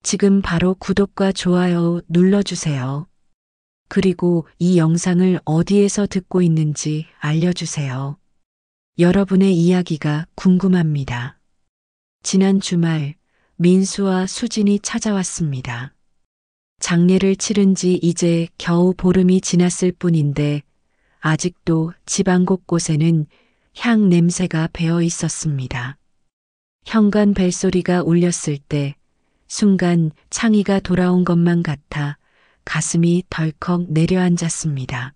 지금 바로 구독과 좋아요 눌러주세요. 그리고 이 영상을 어디에서 듣고 있는지 알려주세요. 여러분의 이야기가 궁금합니다. 지난 주말 민수와 수진이 찾아왔습니다. 장례를 치른 지 이제 겨우 보름이 지났을 뿐인데 아직도 집안 곳곳에는 향 냄새가 배어 있었습니다. 현관 벨소리가 울렸을 때 순간 창희가 돌아온 것만 같아 가슴이 덜컥 내려앉았습니다.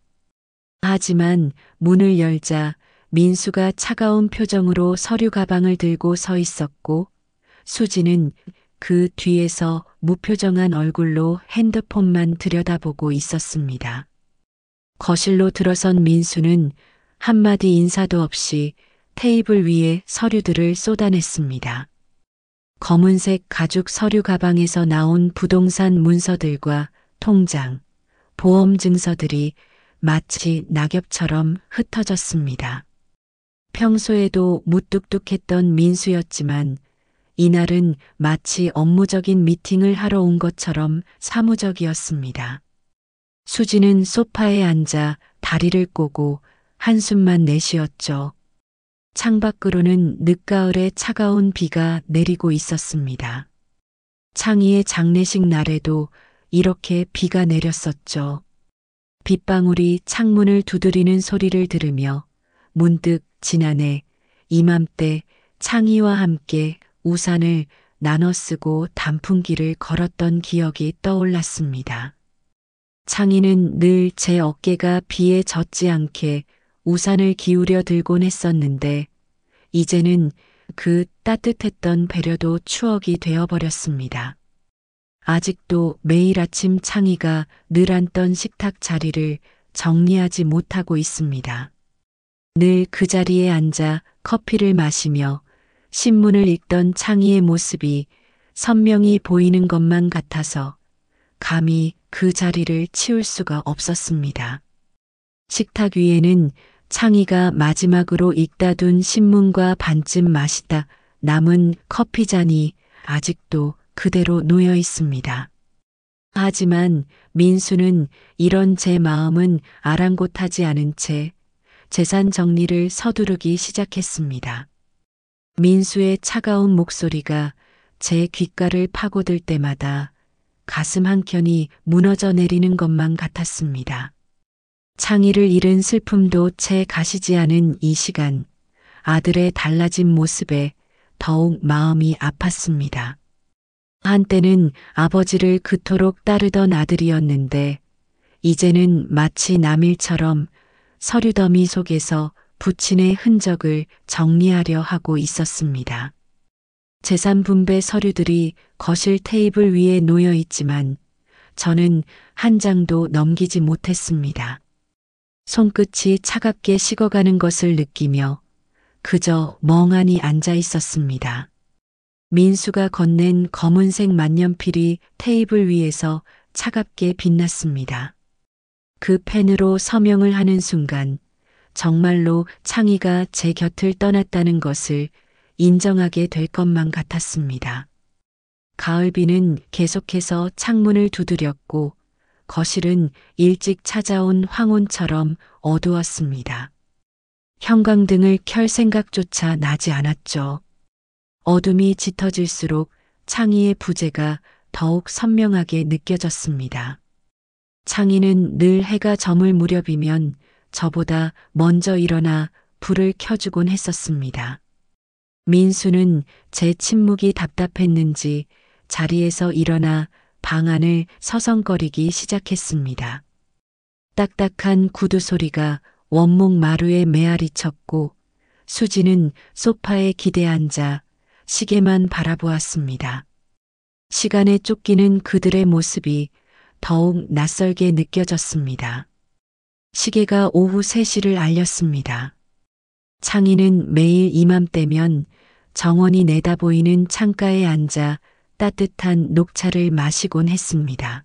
하지만 문을 열자 민수가 차가운 표정으로 서류 가방을 들고 서 있었고 수지는 그 뒤에서 무표정한 얼굴로 핸드폰만 들여다보고 있었습니다. 거실로 들어선 민수는 한마디 인사도 없이 테이블 위에 서류들을 쏟아냈습니다. 검은색 가죽 서류 가방에서 나온 부동산 문서들과 통장, 보험 증서들이 마치 낙엽처럼 흩어졌습니다. 평소에도 무뚝뚝했던 민수였지만 이날은 마치 업무적인 미팅을 하러 온 것처럼 사무적이었습니다. 수지는 소파에 앉아 다리를 꼬고 한숨만 내쉬었죠. 창밖으로는 늦가을에 차가운 비가 내리고 있었습니다. 창희의 장례식 날에도 이렇게 비가 내렸었죠. 빗방울이 창문을 두드리는 소리를 들으며 문득 지난해 이맘때 창희와 함께 우산을 나눠 쓰고 단풍길을 걸었던 기억이 떠올랐습니다. 창희는 늘 제 어깨가 비에 젖지 않게 우산을 기울여 들곤 했었는데 이제는 그 따뜻했던 배려도 추억이 되어버렸습니다. 아직도 매일 아침 창희가 늘 앉던 식탁 자리를 정리하지 못하고 있습니다. 늘 그 자리에 앉아 커피를 마시며 신문을 읽던 창희의 모습이 선명히 보이는 것만 같아서 감히 그 자리를 치울 수가 없었습니다. 식탁 위에는 창희가 마지막으로 읽다 둔 신문과 반쯤 마시다 남은 커피잔이 아직도 그대로 놓여 있습니다. 하지만 민수는 이런 제 마음은 아랑곳하지 않은 채 재산 정리를 서두르기 시작했습니다. 민수의 차가운 목소리가 제 귓가를 파고들 때마다 가슴 한켠이 무너져 내리는 것만 같았습니다. 창희를 잃은 슬픔도 채 가시지 않은 이 시간, 아들의 달라진 모습에 더욱 마음이 아팠습니다. 한때는 아버지를 그토록 따르던 아들이었는데 이제는 마치 남일처럼 서류더미 속에서 부친의 흔적을 정리하려 하고 있었습니다. 재산 분배 서류들이 거실 테이블 위에 놓여 있지만 저는 한 장도 넘기지 못했습니다. 손끝이 차갑게 식어가는 것을 느끼며 그저 멍하니 앉아 있었습니다. 민수가 건넨 검은색 만년필이 테이블 위에서 차갑게 빛났습니다. 그 펜으로 서명을 하는 순간 정말로 창희가 제 곁을 떠났다는 것을 인정하게 될 것만 같았습니다. 가을비는 계속해서 창문을 두드렸고 거실은 일찍 찾아온 황혼처럼 어두웠습니다. 형광등을 켤 생각조차 나지 않았죠. 어둠이 짙어질수록 창희의 부재가 더욱 선명하게 느껴졌습니다. 창희는 늘 해가 저물 무렵이면 저보다 먼저 일어나 불을 켜주곤 했었습니다. 민수는 제 침묵이 답답했는지 자리에서 일어나 방 안을 서성거리기 시작했습니다. 딱딱한 구두 소리가 원목 마루에 메아리 쳤고 수지는 소파에 기대 앉아 시계만 바라보았습니다. 시간에 쫓기는 그들의 모습이 더욱 낯설게 느껴졌습니다. 시계가 오후 3시를 알렸습니다. 창희는 매일 이맘때면 정원이 내다보이는 창가에 앉아 따뜻한 녹차를 마시곤 했습니다.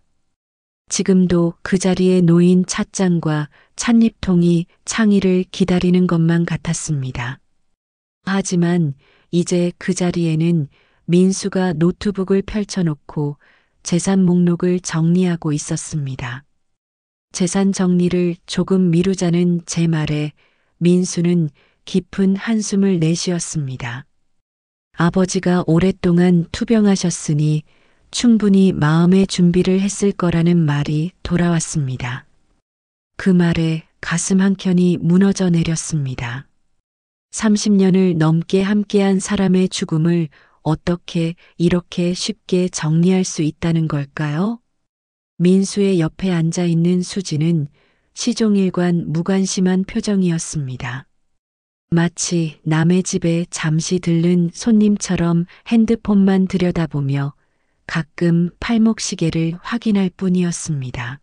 지금도 그 자리에 놓인 찻잔과 찻잎통이 창희를 기다리는 것만 같았습니다. 하지만 이제 그 자리에는 민수가 노트북을 펼쳐놓고 재산 목록을 정리하고 있었습니다. 재산 정리를 조금 미루자는 제 말에 민수는 깊은 한숨을 내쉬었습니다. 아버지가 오랫동안 투병하셨으니 충분히 마음의 준비를 했을 거라는 말이 돌아왔습니다. 그 말에 가슴 한켠이 무너져 내렸습니다. 30년을 넘게 함께한 사람의 죽음을 어떻게 이렇게 쉽게 정리할 수 있다는 걸까요? 민수의 옆에 앉아 있는 수지는 시종일관 무관심한 표정이었습니다. 마치 남의 집에 잠시 들른 손님처럼 핸드폰만 들여다보며 가끔 팔목시계를 확인할 뿐이었습니다.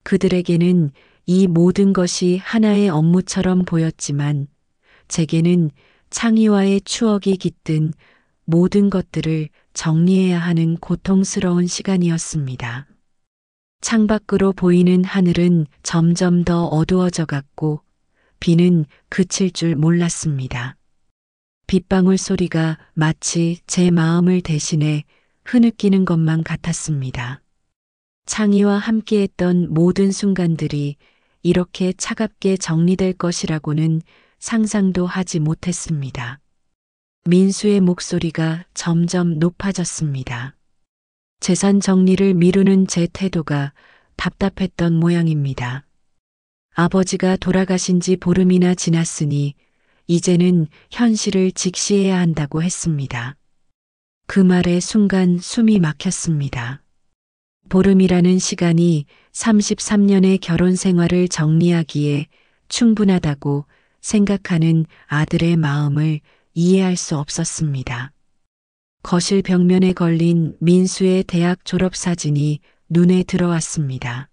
그들에게는 이 모든 것이 하나의 업무처럼 보였지만 제게는 창희와의 추억이 깃든 모든 것들을 정리해야 하는 고통스러운 시간이었습니다. 창밖으로 보이는 하늘은 점점 더 어두워져 갔고 비는 그칠 줄 몰랐습니다. 빗방울 소리가 마치 제 마음을 대신해 흐느끼는 것만 같았습니다. 창희와 함께했던 모든 순간들이 이렇게 차갑게 정리될 것이라고는 상상도 하지 못했습니다. 민수의 목소리가 점점 높아졌습니다. 재산 정리를 미루는 제 태도가 답답했던 모양입니다. 아버지가 돌아가신 지 보름이나 지났으니 이제는 현실을 직시해야 한다고 했습니다. 그 말에 순간 숨이 막혔습니다. 보름이라는 시간이 33년의 결혼 생활을 정리하기에 충분하다고 생각하는 아들의 마음을 이해할 수 없었습니다. 거실 벽면에 걸린 민수의 대학 졸업 사진이 눈에 들어왔습니다.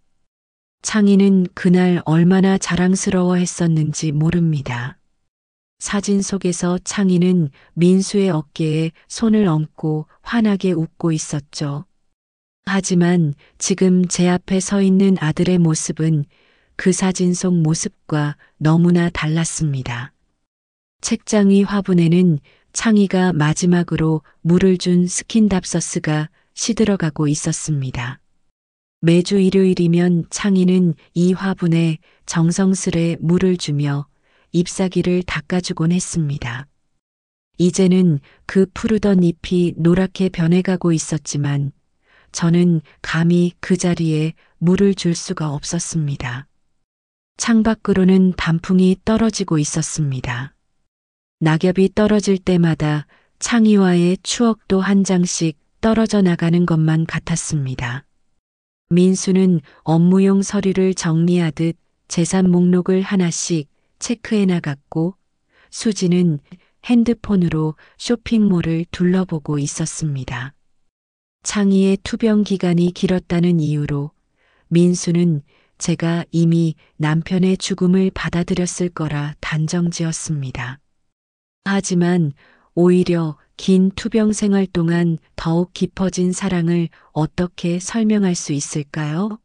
창희는 그날 얼마나 자랑스러워 했었는지 모릅니다. 사진 속에서 창희는 민수의 어깨에 손을 얹고 환하게 웃고 있었죠. 하지만 지금 제 앞에 서 있는 아들의 모습은 그 사진 속 모습과 너무나 달랐습니다. 책장 위 화분에는 창희가 마지막으로 물을 준 스킨답서스가 시들어가고 있었습니다. 매주 일요일이면 창희는 이 화분에 정성스레 물을 주며 잎사귀를 닦아주곤 했습니다. 이제는 그 푸르던 잎이 노랗게 변해가고 있었지만 저는 감히 그 자리에 물을 줄 수가 없었습니다. 창밖으로는 단풍이 떨어지고 있었습니다. 낙엽이 떨어질 때마다 창희와의 추억도 한 장씩 떨어져 나가는 것만 같았습니다. 민수는 업무용 서류를 정리하듯 재산 목록을 하나씩 체크해 나갔고 수지는 핸드폰으로 쇼핑몰을 둘러보고 있었습니다. 창희의 투병 기간이 길었다는 이유로 민수는 제가 이미 남편의 죽음을 받아들였을 거라 단정지었습니다. 하지만 오히려 긴 투병 생활 동안 더욱 깊어진 사랑을 어떻게 설명할 수 있을까요?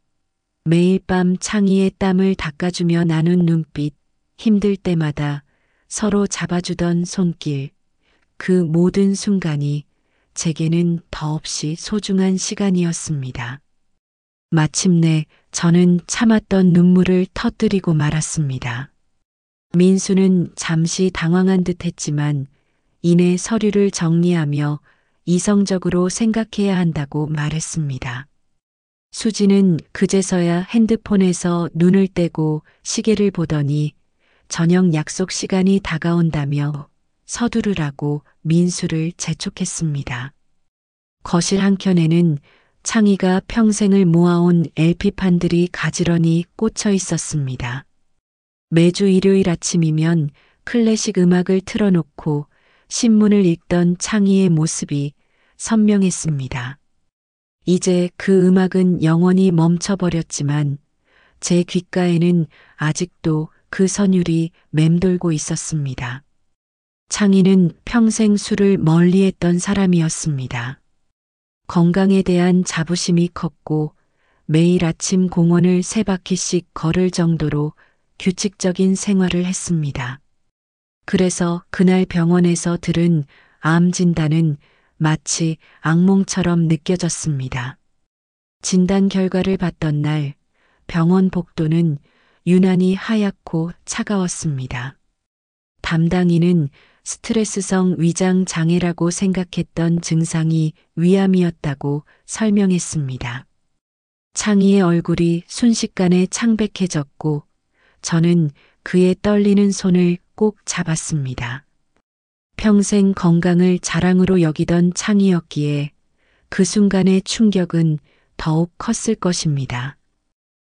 매일 밤 창희의 땀을 닦아주며 나눈 눈빛, 힘들 때마다 서로 잡아주던 손길, 그 모든 순간이 제게는 더없이 소중한 시간이었습니다. 마침내 저는 참았던 눈물을 터뜨리고 말았습니다. 민수는 잠시 당황한 듯 했지만 이내 서류를 정리하며 이성적으로 생각해야 한다고 말했습니다. 수지는 그제서야 핸드폰에서 눈을 떼고 시계를 보더니 저녁 약속 시간이 다가온다며 서두르라고 민수를 재촉했습니다. 거실 한켠에는 창희가 평생을 모아온 LP판들이 가지런히 꽂혀 있었습니다. 매주 일요일 아침이면 클래식 음악을 틀어놓고 신문을 읽던 창희의 모습이 선명했습니다. 이제 그 음악은 영원히 멈춰버렸지만 제 귓가에는 아직도 그 선율이 맴돌고 있었습니다. 창희는 평생 술을 멀리했던 사람이었습니다. 건강에 대한 자부심이 컸고 매일 아침 공원을 3바퀴씩 걸을 정도로 규칙적인 생활을 했습니다. 그래서 그날 병원에서 들은 암 진단은 마치 악몽처럼 느껴졌습니다. 진단 결과를 받던 날 병원 복도는 유난히 하얗고 차가웠습니다. 담당인은 스트레스성 위장 장애라고 생각했던 증상이 위암이었다고 설명했습니다. 창희의 얼굴이 순식간에 창백해졌고 저는 그의 떨리는 손을 꼭 잡았습니다. 평생 건강을 자랑으로 여기던 창희였기에 그 순간의 충격은 더욱 컸을 것입니다.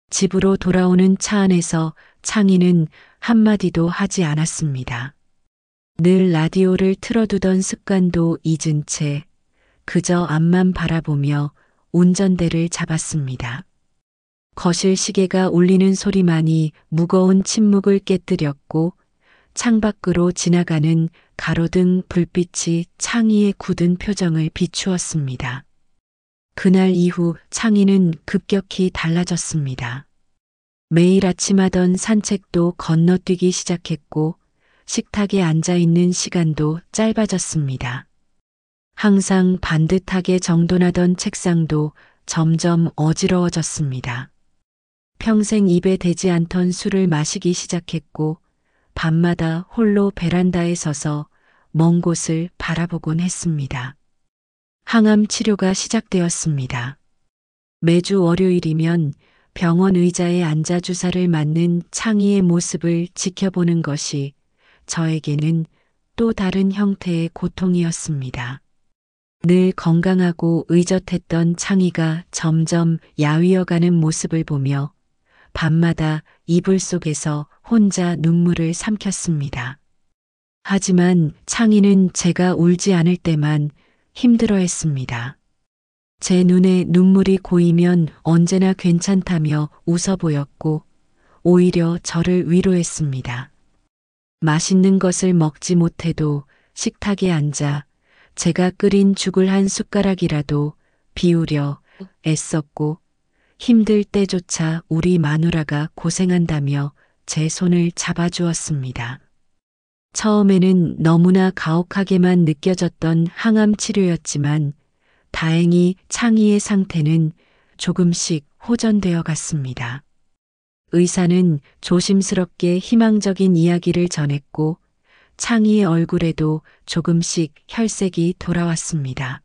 집으로 돌아오는 차 안에서 창희는 한마디도 하지 않았습니다. 늘 라디오를 틀어두던 습관도 잊은 채 그저 앞만 바라보며 운전대를 잡았습니다. 거실 시계가 울리는 소리만이 무거운 침묵을 깨뜨렸고 창밖으로 지나가는 가로등 불빛이 창희의 굳은 표정을 비추었습니다. 그날 이후 창희는 급격히 달라졌습니다. 매일 아침 하던 산책도 건너뛰기 시작했고 식탁에 앉아 있는 시간도 짧아졌습니다. 항상 반듯하게 정돈하던 책상도 점점 어지러워졌습니다. 평생 입에 대지 않던 술을 마시기 시작했고 밤마다 홀로 베란다에 서서 먼 곳을 바라보곤 했습니다. 항암 치료가 시작되었습니다. 매주 월요일이면 병원 의자에 앉아 주사를 맞는 창희의 모습을 지켜보는 것이 저에게는 또 다른 형태의 고통이었습니다. 늘 건강하고 의젓했던 창희가 점점 야위어가는 모습을 보며 밤마다 이불 속에서 혼자 눈물을 삼켰습니다. 하지만 창희는 제가 울지 않을 때만 힘들어했습니다. 제 눈에 눈물이 고이면 언제나 괜찮다며 웃어 보였고 오히려 저를 위로했습니다. 맛있는 것을 먹지 못해도 식탁에 앉아 제가 끓인 죽을 한 숟가락이라도 비우려 애썼고 힘들 때조차 우리 마누라가 고생한다며 제 손을 잡아주었습니다. 처음에는 너무나 가혹하게만 느껴졌던 항암 치료였지만 다행히 창희의 상태는 조금씩 호전되어 갔습니다. 의사는 조심스럽게 희망적인 이야기를 전했고 창희의 얼굴에도 조금씩 혈색이 돌아왔습니다.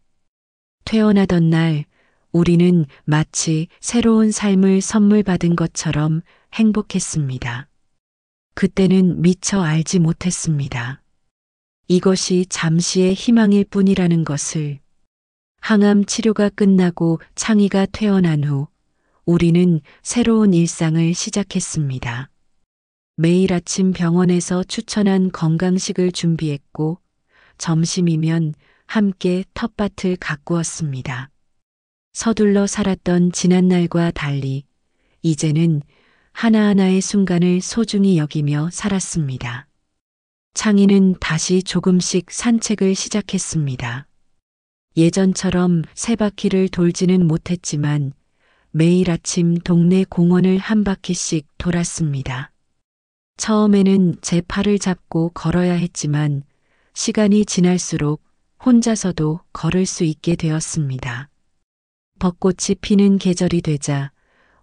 퇴원하던 날 우리는 마치 새로운 삶을 선물 받은 것처럼 행복했습니다. 그때는 미처 알지 못했습니다. 이것이 잠시의 희망일 뿐이라는 것을. 항암 치료가 끝나고 창희가 퇴원한 후 우리는 새로운 일상을 시작했습니다. 매일 아침 병원에서 추천한 건강식을 준비했고 점심이면 함께 텃밭을 가꾸었습니다. 서둘러 살았던 지난날과 달리 이제는 하나하나의 순간을 소중히 여기며 살았습니다. 창희는 다시 조금씩 산책을 시작했습니다. 예전처럼 세 바퀴를 돌지는 못했지만 매일 아침 동네 공원을 한 바퀴씩 돌았습니다. 처음에는 제 팔을 잡고 걸어야 했지만 시간이 지날수록 혼자서도 걸을 수 있게 되었습니다. 벚꽃이 피는 계절이 되자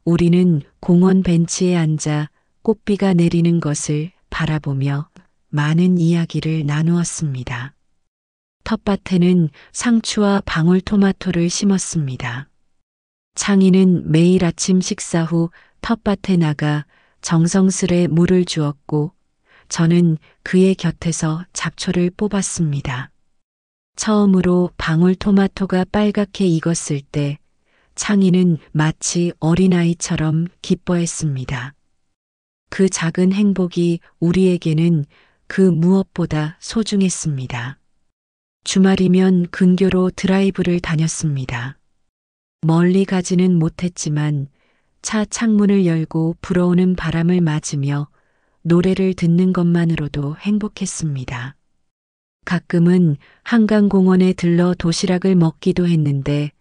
우리는 공원 벤치에 앉아 꽃비가 내리는 것을 바라보며 많은 이야기를 나누었습니다. 텃밭에는 상추와 방울토마토를 심었습니다. 창희는 매일 아침 식사 후 텃밭에 나가 정성스레 물을 주었고 저는 그의 곁에서 잡초를 뽑았습니다. 처음으로 방울토마토가 빨갛게 익었을 때 창희는 마치 어린아이처럼 기뻐했습니다. 그 작은 행복이 우리에게는 그 무엇보다 소중했습니다. 주말이면 근교로 드라이브를 다녔습니다. 멀리 가지는 못했지만 차 창문을 열고 불어오는 바람을 맞으며 노래를 듣는 것만으로도 행복했습니다. 가끔은 한강공원에 들러 도시락을 먹기도 했는데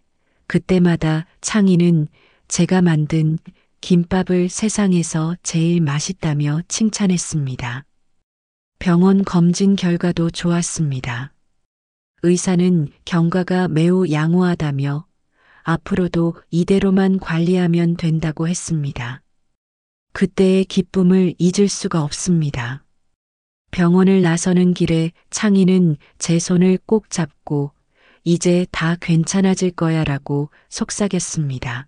그때마다 창희는 제가 만든 김밥을 세상에서 제일 맛있다며 칭찬했습니다. 병원 검진 결과도 좋았습니다. 의사는 경과가 매우 양호하다며 앞으로도 이대로만 관리하면 된다고 했습니다. 그때의 기쁨을 잊을 수가 없습니다. 병원을 나서는 길에 창희는 제 손을 꼭 잡고 이제 다 괜찮아질 거야 라고 속삭였습니다.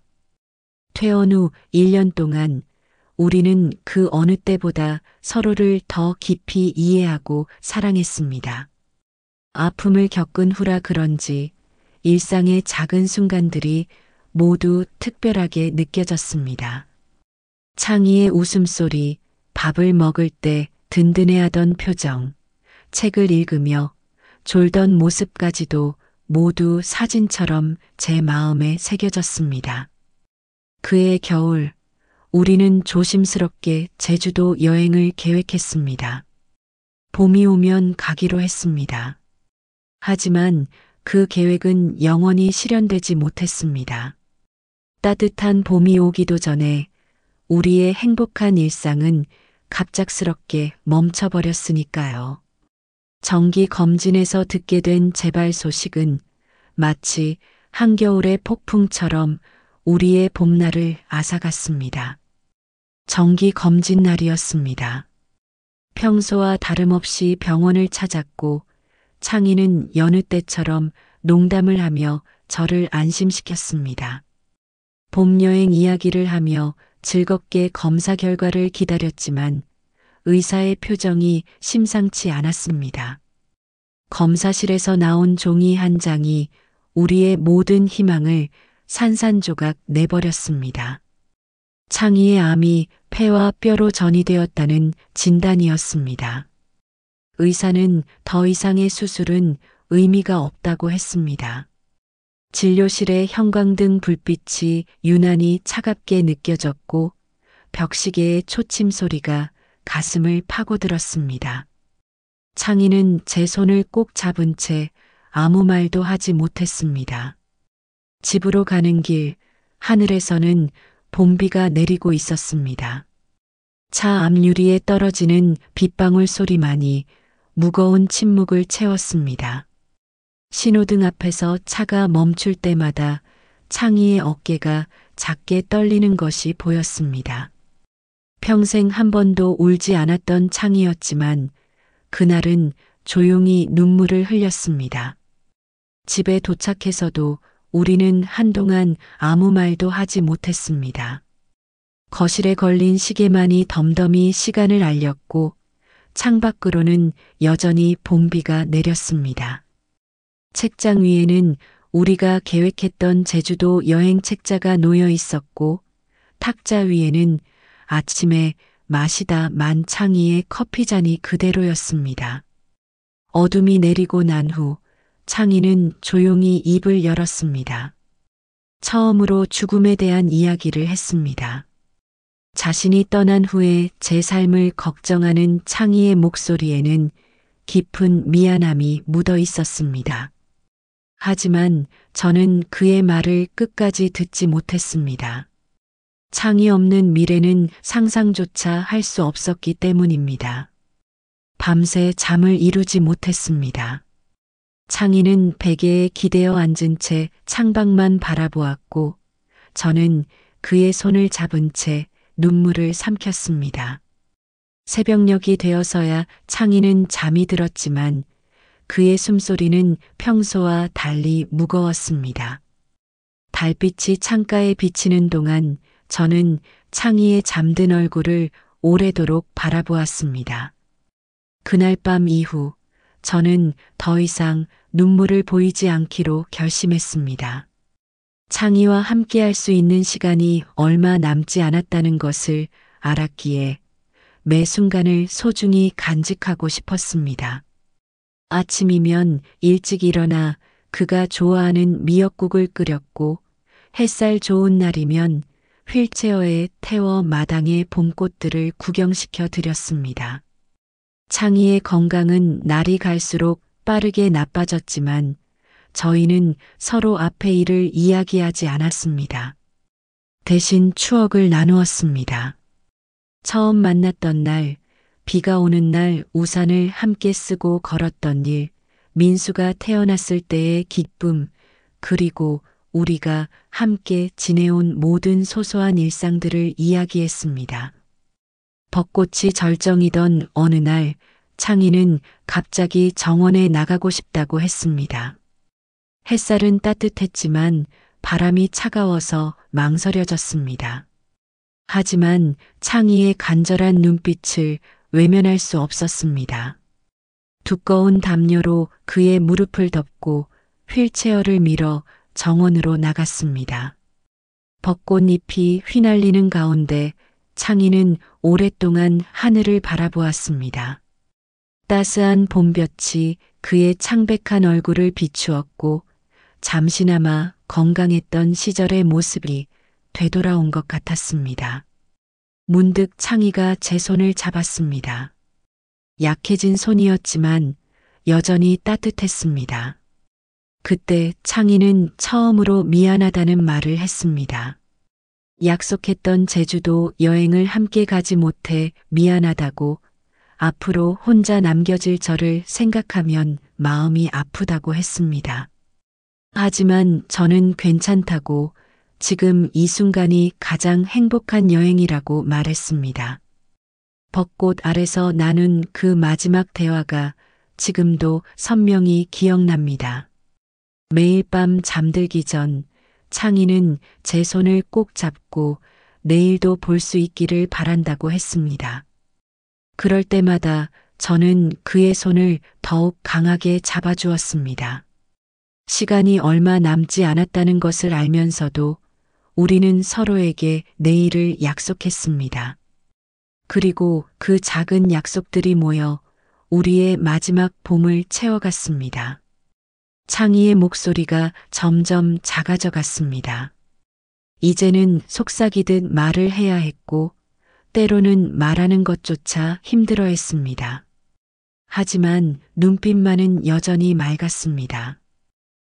퇴원 후 1년 동안 우리는 그 어느 때보다 서로를 더 깊이 이해하고 사랑했습니다. 아픔을 겪은 후라 그런지 일상의 작은 순간들이 모두 특별하게 느껴졌습니다. 창희의 웃음소리, 밥을 먹을 때 든든해하던 표정, 책을 읽으며 졸던 모습까지도 모두 사진처럼 제 마음에 새겨졌습니다. 그해 겨울, 우리는 조심스럽게 제주도 여행을 계획했습니다. 봄이 오면 가기로 했습니다. 하지만 그 계획은 영원히 실현되지 못했습니다. 따뜻한 봄이 오기도 전에 우리의 행복한 일상은 갑작스럽게 멈춰버렸으니까요. 정기 검진에서 듣게 된 재발 소식은 마치 한겨울의 폭풍처럼 우리의 봄날을 앗아갔습니다. 정기 검진 날이었습니다. 평소와 다름없이 병원을 찾았고 창희는 여느 때처럼 농담을 하며 저를 안심시켰습니다. 봄 여행 이야기를 하며 즐겁게 검사 결과를 기다렸지만 의사의 표정이 심상치 않았습니다. 검사실에서 나온 종이 한 장이 우리의 모든 희망을 산산조각 내버렸습니다. 창희의 암이 폐와 뼈로 전이되었다는 진단이었습니다. 의사는 더 이상의 수술은 의미가 없다고 했습니다. 진료실의 형광등 불빛이 유난히 차갑게 느껴졌고 벽시계의 초침 소리가 가슴을 파고들었습니다. 창희는 제 손을 꼭 잡은 채 아무 말도 하지 못했습니다. 집으로 가는 길, 하늘에서는 봄비가 내리고 있었습니다. 차 앞유리에 떨어지는 빗방울 소리만이 무거운 침묵을 채웠습니다. 신호등 앞에서 차가 멈출 때마다 창희의 어깨가 작게 떨리는 것이 보였습니다. 평생 한 번도 울지 않았던 창희였지만 그날은 조용히 눈물을 흘렸습니다. 집에 도착해서도 우리는 한동안 아무 말도 하지 못했습니다. 거실에 걸린 시계만이 덤덤히 시간을 알렸고 창밖으로는 여전히 봄비가 내렸습니다. 책장 위에는 우리가 계획했던 제주도 여행 책자가 놓여 있었고 탁자 위에는 아침에 마시다 만 창희의 커피잔이 그대로였습니다. 어둠이 내리고 난 후 창희는 조용히 입을 열었습니다. 처음으로 죽음에 대한 이야기를 했습니다. 자신이 떠난 후에 제 삶을 걱정하는 창희의 목소리에는 깊은 미안함이 묻어 있었습니다. 하지만 저는 그의 말을 끝까지 듣지 못했습니다. 창희 없는 미래는 상상조차 할 수 없었기 때문입니다. 밤새 잠을 이루지 못했습니다. 창희는 베개에 기대어 앉은 채 창밖만 바라보았고 저는 그의 손을 잡은 채 눈물을 삼켰습니다. 새벽녘이 되어서야 창희는 잠이 들었지만 그의 숨소리는 평소와 달리 무거웠습니다. 달빛이 창가에 비치는 동안 저는 창희의 잠든 얼굴을 오래도록 바라보았습니다. 그날 밤 이후 저는 더 이상 눈물을 보이지 않기로 결심했습니다. 창희와 함께할 수 있는 시간이 얼마 남지 않았다는 것을 알았기에 매 순간을 소중히 간직하고 싶었습니다. 아침이면 일찍 일어나 그가 좋아하는 미역국을 끓였고 햇살 좋은 날이면 휠체어에 태워 마당의 봄꽃들을 구경시켜 드렸습니다. 창희의 건강은 날이 갈수록 빠르게 나빠졌지만 저희는 서로 앞의 일을 이야기하지 않았습니다. 대신 추억을 나누었습니다. 처음 만났던 날, 비가 오는 날 우산을 함께 쓰고 걸었던 일, 민수가 태어났을 때의 기쁨, 그리고 우리가 함께 지내온 모든 소소한 일상들을 이야기했습니다. 벚꽃이 절정이던 어느 날 창희는 갑자기 정원에 나가고 싶다고 했습니다. 햇살은 따뜻했지만 바람이 차가워서 망설여졌습니다. 하지만 창희의 간절한 눈빛을 외면할 수 없었습니다. 두꺼운 담요로 그의 무릎을 덮고 휠체어를 밀어 정원으로 나갔습니다. 벚꽃잎이 휘날리는 가운데 창희는 오랫동안 하늘을 바라보았습니다. 따스한 봄볕이 그의 창백한 얼굴을 비추었고 잠시나마 건강했던 시절의 모습이 되돌아온 것 같았습니다. 문득 창희가 제 손을 잡았습니다. 약해진 손이었지만 여전히 따뜻했습니다. 그때 창희는 처음으로 미안하다는 말을 했습니다. 약속했던 제주도 여행을 함께 가지 못해 미안하다고, 앞으로 혼자 남겨질 저를 생각하면 마음이 아프다고 했습니다. 하지만 저는 괜찮다고, 지금 이 순간이 가장 행복한 여행이라고 말했습니다. 벚꽃 아래서 나눈 그 마지막 대화가 지금도 선명히 기억납니다. 매일 밤 잠들기 전 창희는 제 손을 꼭 잡고 내일도 볼 수 있기를 바란다고 했습니다. 그럴 때마다 저는 그의 손을 더욱 강하게 잡아주었습니다. 시간이 얼마 남지 않았다는 것을 알면서도 우리는 서로에게 내일을 약속했습니다. 그리고 그 작은 약속들이 모여 우리의 마지막 봄을 채워갔습니다. 창희의 목소리가 점점 작아져 갔습니다. 이제는 속삭이듯 말을 해야 했고, 때로는 말하는 것조차 힘들어 했습니다. 하지만 눈빛만은 여전히 맑았습니다.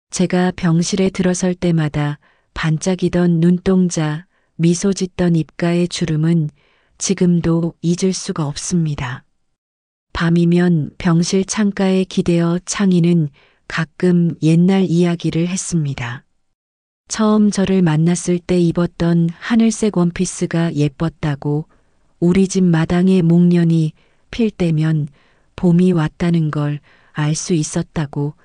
제가 병실에 들어설 때마다 반짝이던 눈동자, 미소 짓던 입가의 주름은 지금도 잊을 수가 없습니다. 밤이면 병실 창가에 기대어 창희는 가끔 옛날 이야기를 했습니다. 처음 저를 만났을 때 입었던 하늘색 원피스가 예뻤다고, 우리 집 마당의 목련이 필 때면 봄이 왔다는 걸 알 수 있었다고,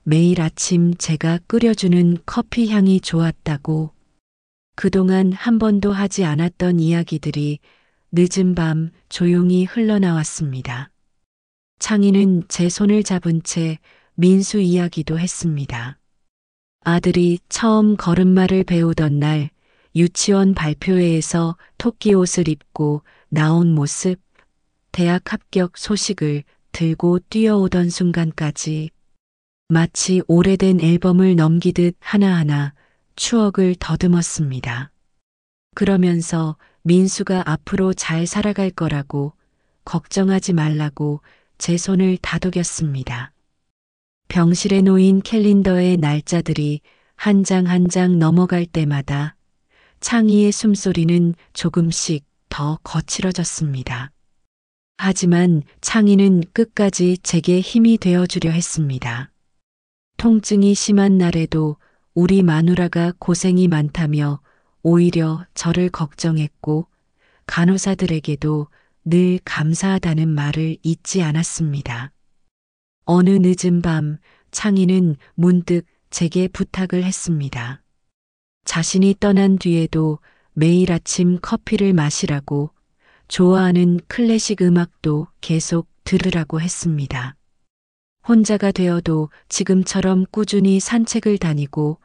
매일 아침 제가 끓여주는 커피 향이 좋았다고, 그동안 한 번도 하지 않았던 이야기들이 늦은 밤 조용히 흘러나왔습니다. 창희는 제 손을 잡은 채 민수 이야기도 했습니다. 아들이 처음 걸음마를 배우던 날 유치원 발표회에서 토끼 옷을 입고 나온 모습, 대학 합격 소식을 들고 뛰어오던 순간까지 마치 오래된 앨범을 넘기듯 하나하나 추억을 더듬었습니다. 그러면서 민수가 앞으로 잘 살아갈 거라고, 걱정하지 말라고 제 손을 다독였습니다. 병실에 놓인 캘린더의 날짜들이 한 장 한 장 넘어갈 때마다 창희의 숨소리는 조금씩 더 거칠어졌습니다. 하지만 창희는 끝까지 제게 힘이 되어주려 했습니다. 통증이 심한 날에도 우리 마누라가 고생이 많다며 오히려 저를 걱정했고, 간호사들에게도 늘 감사하다는 말을 잊지 않았습니다. 어느 늦은 밤 창희는 문득 제게 부탁을 했습니다. 자신이 떠난 뒤에도 매일 아침 커피를 마시라고, 좋아하는 클래식 음악도 계속 들으라고 했습니다. 혼자가 되어도 지금처럼 꾸준히 산책을 다니고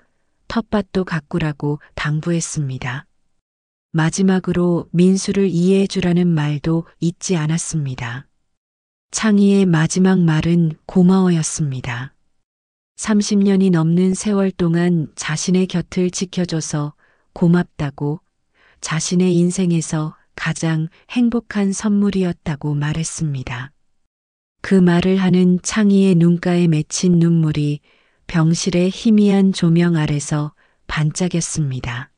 텃밭도 가꾸라고 당부했습니다. 마지막으로 민수를 이해해 주라는 말도 잊지 않았습니다. 창희의 마지막 말은 고마워였습니다. 30년이 넘는 세월 동안 자신의 곁을 지켜줘서 고맙다고, 자신의 인생에서 가장 행복한 선물이었다고 말했습니다. 그 말을 하는 창희의 눈가에 맺힌 눈물이 병실의 희미한 조명 아래서 반짝였습니다.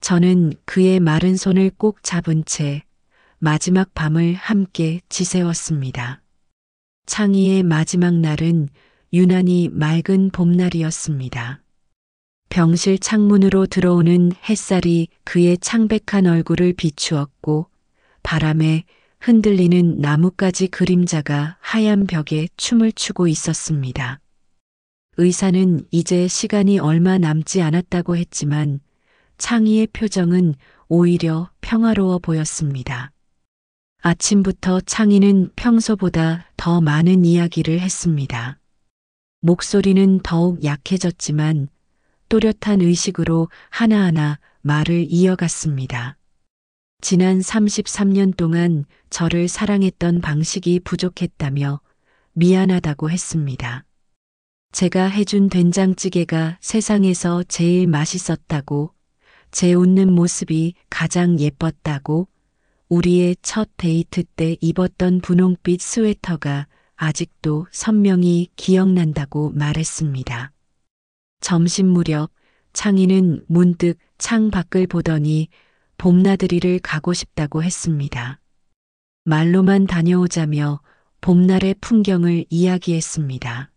저는 그의 마른 손을 꼭 잡은 채 마지막 밤을 함께 지새웠습니다. 창희의 마지막 날은 유난히 맑은 봄날이었습니다. 병실 창문으로 들어오는 햇살이 그의 창백한 얼굴을 비추었고 바람에 흔들리는 나뭇가지 그림자가 하얀 벽에 춤을 추고 있었습니다. 의사는 이제 시간이 얼마 남지 않았다고 했지만 창희의 표정은 오히려 평화로워 보였습니다. 아침부터 창희는 평소보다 더 많은 이야기를 했습니다. 목소리는 더욱 약해졌지만 또렷한 의식으로 하나하나 말을 이어갔습니다. 지난 33년 동안 저를 사랑했던 방식이 부족했다며 미안하다고 했습니다. 제가 해준 된장찌개가 세상에서 제일 맛있었다고, 제 웃는 모습이 가장 예뻤다고, 우리의 첫 데이트 때 입었던 분홍빛 스웨터가 아직도 선명히 기억난다고 말했습니다. 점심 무렵 창희는 문득 창 밖을 보더니 봄나들이를 가고 싶다고 했습니다. 말로만 다녀오자며 봄날의 풍경을 이야기했습니다.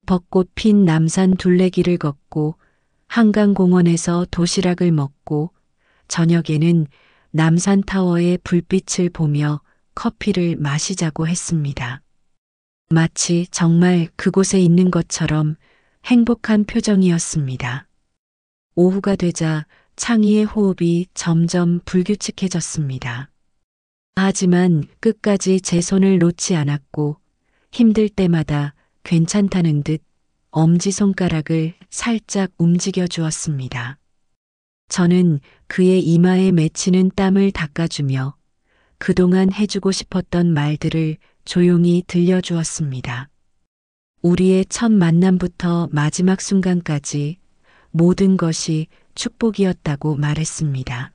벚꽃 핀 남산 둘레길을 걷고 한강공원에서 도시락을 먹고 저녁에는 남산타워의 불빛을 보며 커피를 마시자고 했습니다. 마치 정말 그곳에 있는 것처럼 행복한 표정이었습니다. 오후가 되자 창희의 호흡이 점점 불규칙해졌습니다. 하지만 끝까지 제 손을 놓지 않았고 힘들 때마다 괜찮다는 듯 엄지손가락을 살짝 움직여 주었습니다. 저는 그의 이마에 맺히는 땀을 닦아주며 그동안 해주고 싶었던 말들을 조용히 들려주었습니다. 우리의 첫 만남부터 마지막 순간까지 모든 것이 축복이었다고 말했습니다.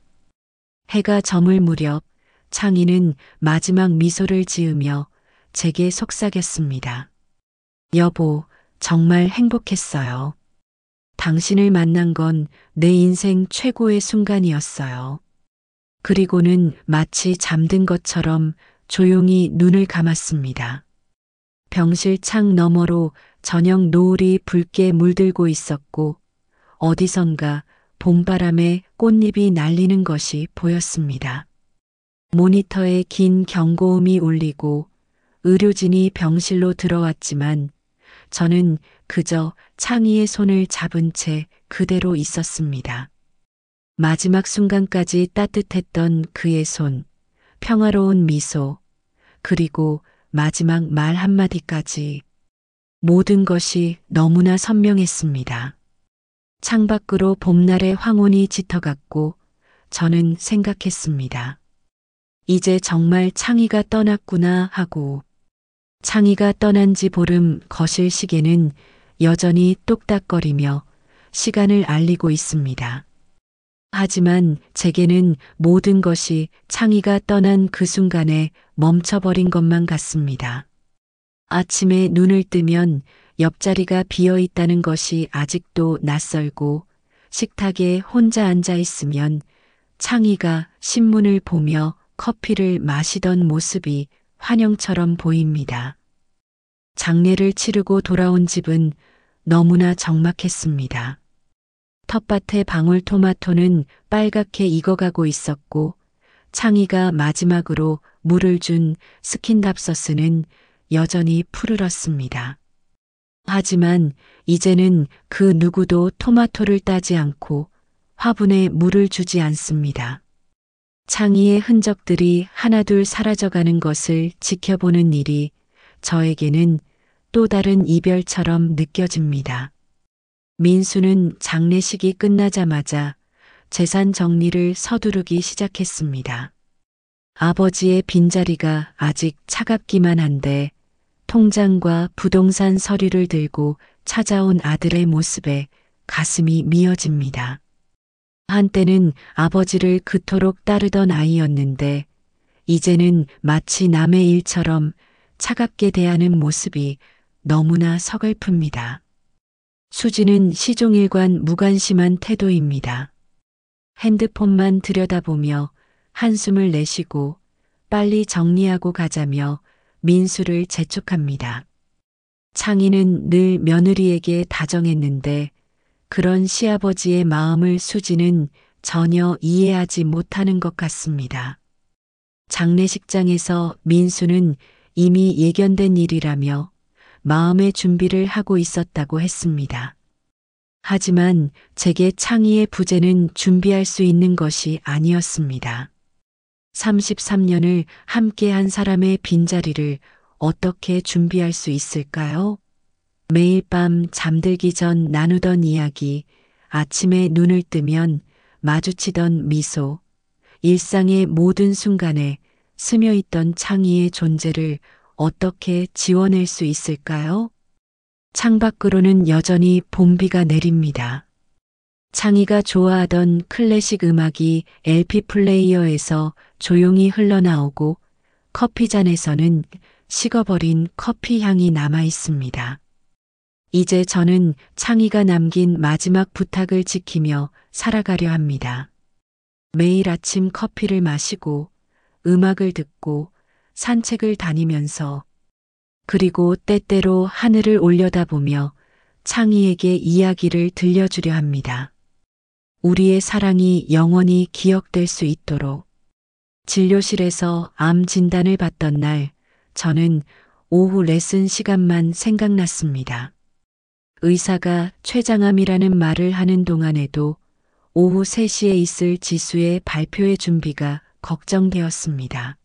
해가 저물 무렵 창희는 마지막 미소를 지으며 제게 속삭였습니다. 여보, 정말 행복했어요. 당신을 만난 건 내 인생 최고의 순간이었어요. 그리고는 마치 잠든 것처럼 조용히 눈을 감았습니다. 병실 창 너머로 저녁 노을이 붉게 물들고 있었고 어디선가 봄바람에 꽃잎이 날리는 것이 보였습니다. 모니터에 긴 경고음이 울리고 의료진이 병실로 들어왔지만 저는 그저 창희의 손을 잡은 채 그대로 있었습니다. 마지막 순간까지 따뜻했던 그의 손, 평화로운 미소, 그리고 마지막 말 한마디까지 모든 것이 너무나 선명했습니다. 창밖으로 봄날의 황혼이 짙어갔고 저는 생각했습니다. 이제 정말 창희가 떠났구나 하고 창희가 떠난 지 보름 거실 시계는 여전히 똑딱거리며 시간을 알리고 있습니다. 하지만 제게는 모든 것이 창희가 떠난 그 순간에 멈춰버린 것만 같습니다. 아침에 눈을 뜨면 옆자리가 비어 있다는 것이 아직도 낯설고 식탁에 혼자 앉아 있으면 창희가 신문을 보며 커피를 마시던 모습이 환영처럼 보입니다. 장례를 치르고 돌아온 집은 너무나 적막했습니다. 텃밭의 방울토마토는 빨갛게 익어가고 있었고 창희가 마지막으로 물을 준 스킨답서스는 여전히 푸르렀습니다. 하지만 이제는 그 누구도 토마토를 따지 않고 화분에 물을 주지 않습니다. 창희의 흔적들이 하나둘 사라져가는 것을 지켜보는 일이 저에게는 또 다른 이별처럼 느껴집니다. 민수는 장례식이 끝나자마자 재산 정리를 서두르기 시작했습니다. 아버지의 빈자리가 아직 차갑기만 한데 통장과 부동산 서류를 들고 찾아온 아들의 모습에 가슴이 미어집니다. 한때는 아버지를 그토록 따르던 아이였는데 이제는 마치 남의 일처럼 차갑게 대하는 모습이 너무나 서글픕니다. 수지는 시종일관 무관심한 태도입니다. 핸드폰만 들여다보며 한숨을 내쉬고 빨리 정리하고 가자며 민수를 재촉합니다. 창희는 늘 며느리에게 다정했는데 그런 시아버지의 마음을 수지는 전혀 이해하지 못하는 것 같습니다. 장례식장에서 민수는 이미 예견된 일이라며 마음의 준비를 하고 있었다고 했습니다. 하지만 제게 창희의 부재는 준비할 수 있는 것이 아니었습니다. 33년을 함께한 사람의 빈자리를 어떻게 준비할 수 있을까요? 매일 밤 잠들기 전 나누던 이야기, 아침에 눈을 뜨면 마주치던 미소, 일상의 모든 순간에 스며있던 창희의 존재를 어떻게 지워낼 수 있을까요? 창밖으로는 여전히 봄비가 내립니다. 창희가 좋아하던 클래식 음악이 LP 플레이어에서 조용히 흘러나오고 커피잔에서는 식어버린 커피 향이 남아 있습니다. 이제 저는 창희가 남긴 마지막 부탁을 지키며 살아가려 합니다. 매일 아침 커피를 마시고 음악을 듣고 산책을 다니면서 그리고 때때로 하늘을 올려다보며 창희에게 이야기를 들려주려 합니다. 우리의 사랑이 영원히 기억될 수 있도록. 진료실에서 암 진단을 받던 날 저는 오후 레슨 시간만 생각났습니다. 의사가 췌장암이라는 말을 하는 동안에도 오후 3시에 있을 지수의 발표의 준비가 걱정되었습니다.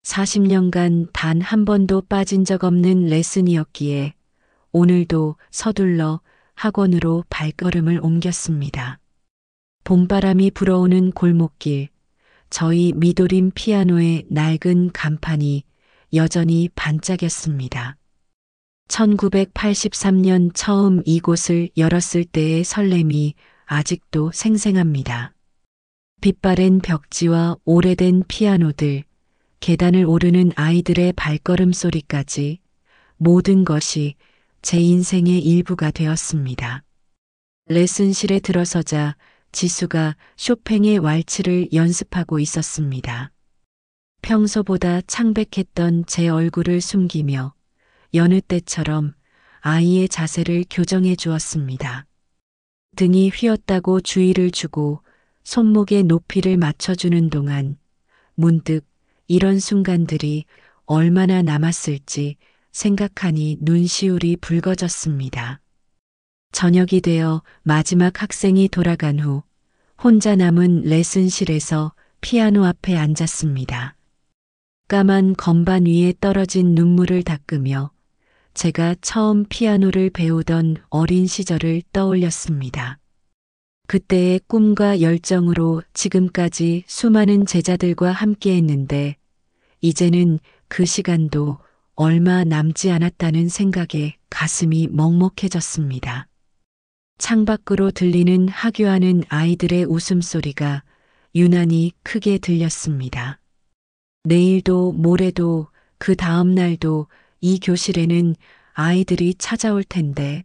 40년간 단 한 번도 빠진 적 없는 레슨이었기에 오늘도 서둘러 학원으로 발걸음을 옮겼습니다. 봄바람이 불어오는 골목길, 저희 미도림 피아노의 낡은 간판이 여전히 반짝였습니다. 1983년 처음 이곳을 열었을 때의 설렘이 아직도 생생합니다. 빛바랜 벽지와 오래된 피아노들, 계단을 오르는 아이들의 발걸음 소리까지 모든 것이 제 인생의 일부가 되었습니다. 레슨실에 들어서자 지수가 쇼팽의 왈츠를 연습하고 있었습니다. 평소보다 창백했던 제 얼굴을 숨기며 여느 때처럼 아이의 자세를 교정해 주었습니다. 등이 휘었다고 주의를 주고 손목의 높이를 맞춰주는 동안 문득 이런 순간들이 얼마나 남았을지 생각하니 눈시울이 붉어졌습니다. 저녁이 되어 마지막 학생이 돌아간 후 혼자 남은 레슨실에서 피아노 앞에 앉았습니다. 까만 건반 위에 떨어진 눈물을 닦으며 제가 처음 피아노를 배우던 어린 시절을 떠올렸습니다. 그때의 꿈과 열정으로 지금까지 수많은 제자들과 함께했는데 이제는 그 시간도 얼마 남지 않았다는 생각에 가슴이 먹먹해졌습니다. 창밖으로 들리는 하교하는 아이들의 웃음소리가 유난히 크게 들렸습니다. 내일도 모레도 그 다음 날도 이 교실에는 아이들이 찾아올 텐데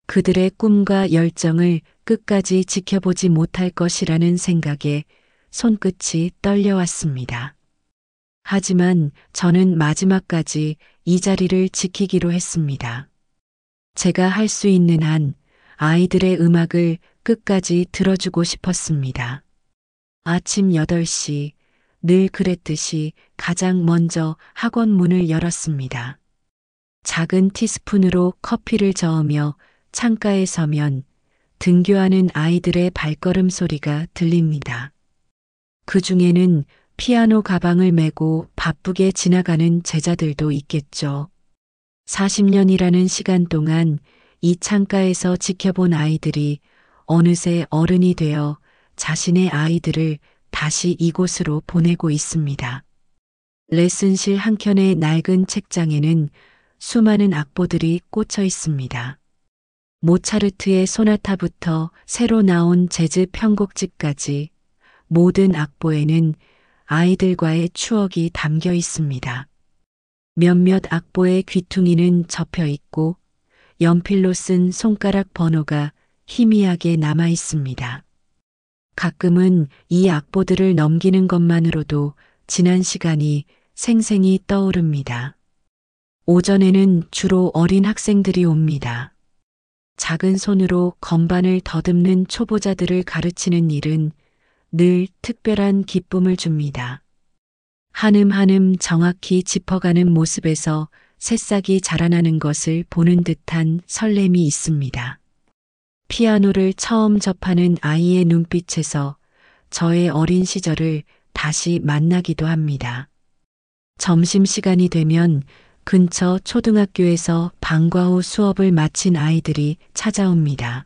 그들의 꿈과 열정을 끝까지 지켜보지 못할 것이라는 생각에 손끝이 떨려왔습니다. 하지만 저는 마지막까지 이 자리를 지키기로 했습니다. 제가 할 수 있는 한 아이들의 음악을 끝까지 들어주고 싶었습니다. 아침 8시 늘 그랬듯이 가장 먼저 학원 문을 열었습니다. 작은 티스푼으로 커피를 저으며 창가에 서면 등교하는 아이들의 발걸음 소리가 들립니다. 그 중에는 피아노 가방을 메고 바쁘게 지나가는 제자들도 있겠죠. 40년이라는 시간 동안 이 창가에서 지켜본 아이들이 어느새 어른이 되어 자신의 아이들을 다시 이곳으로 보내고 있습니다. 레슨실 한켠의 낡은 책장에는 수많은 악보들이 꽂혀 있습니다. 모차르트의 소나타부터 새로 나온 재즈 편곡집까지 모든 악보에는 아이들과의 추억이 담겨 있습니다. 몇몇 악보의 귀퉁이는 접혀 있고 연필로 쓴 손가락 번호가 희미하게 남아 있습니다. 가끔은 이 악보들을 넘기는 것만으로도 지난 시간이 생생히 떠오릅니다. 오전에는 주로 어린 학생들이 옵니다. 작은 손으로 건반을 더듬는 초보자들을 가르치는 일은 늘 특별한 기쁨을 줍니다. 한음 한음 정확히 짚어가는 모습에서 새싹이 자라나는 것을 보는 듯한 설렘이 있습니다. 피아노를 처음 접하는 아이의 눈빛에서 저의 어린 시절을 다시 만나기도 합니다. 점심시간이 되면 근처 초등학교에서 방과 후 수업을 마친 아이들이 찾아옵니다.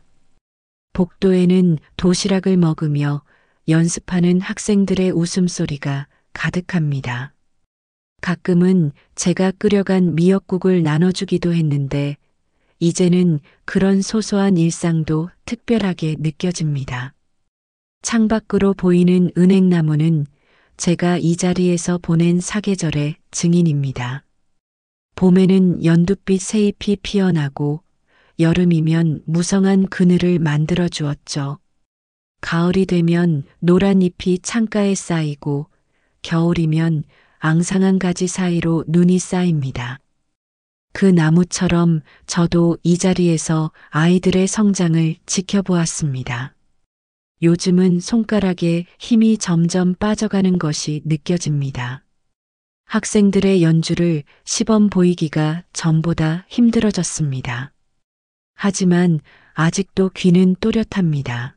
복도에는 도시락을 먹으며 연습하는 학생들의 웃음소리가 가득합니다. 가끔은 제가 끓여간 미역국을 나눠주기도 했는데 이제는 그런 소소한 일상도 특별하게 느껴집니다. 창밖으로 보이는 은행나무는 제가 이 자리에서 보낸 사계절의 증인입니다. 봄에는 연두빛 새잎이 피어나고 여름이면 무성한 그늘을 만들어 주었죠. 가을이 되면 노란 잎이 창가에 쌓이고 겨울이면 앙상한 가지 사이로 눈이 쌓입니다. 그 나무처럼 저도 이 자리에서 아이들의 성장을 지켜보았습니다. 요즘은 손가락에 힘이 점점 빠져가는 것이 느껴집니다. 학생들의 연주를 시범 보이기가 전보다 힘들어졌습니다. 하지만 아직도 귀는 또렷합니다.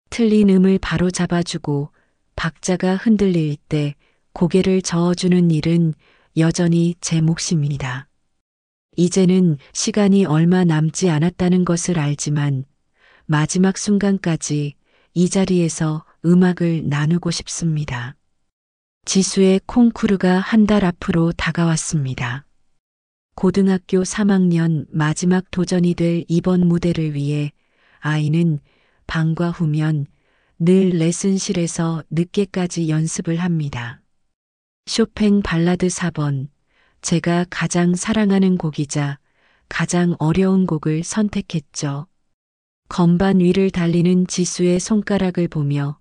틀린 음을 바로 잡아주고 박자가 흔들릴 때 고개를 저어주는 일은 여전히 제 몫입니다. 이제는 시간이 얼마 남지 않았다는 것을 알지만 마지막 순간까지 이 자리에서 음악을 나누고 싶습니다. 지수의 콩쿠르가 한 달 앞으로 다가왔습니다. 고등학교 3학년 마지막 도전이 될 이번 무대를 위해 아이는 방과 후면 늘 레슨실에서 늦게까지 연습을 합니다. 쇼팽 발라드 4번, 제가 가장 사랑하는 곡이자 가장 어려운 곡을 선택했죠. 건반 위를 달리는 지수의 손가락을 보며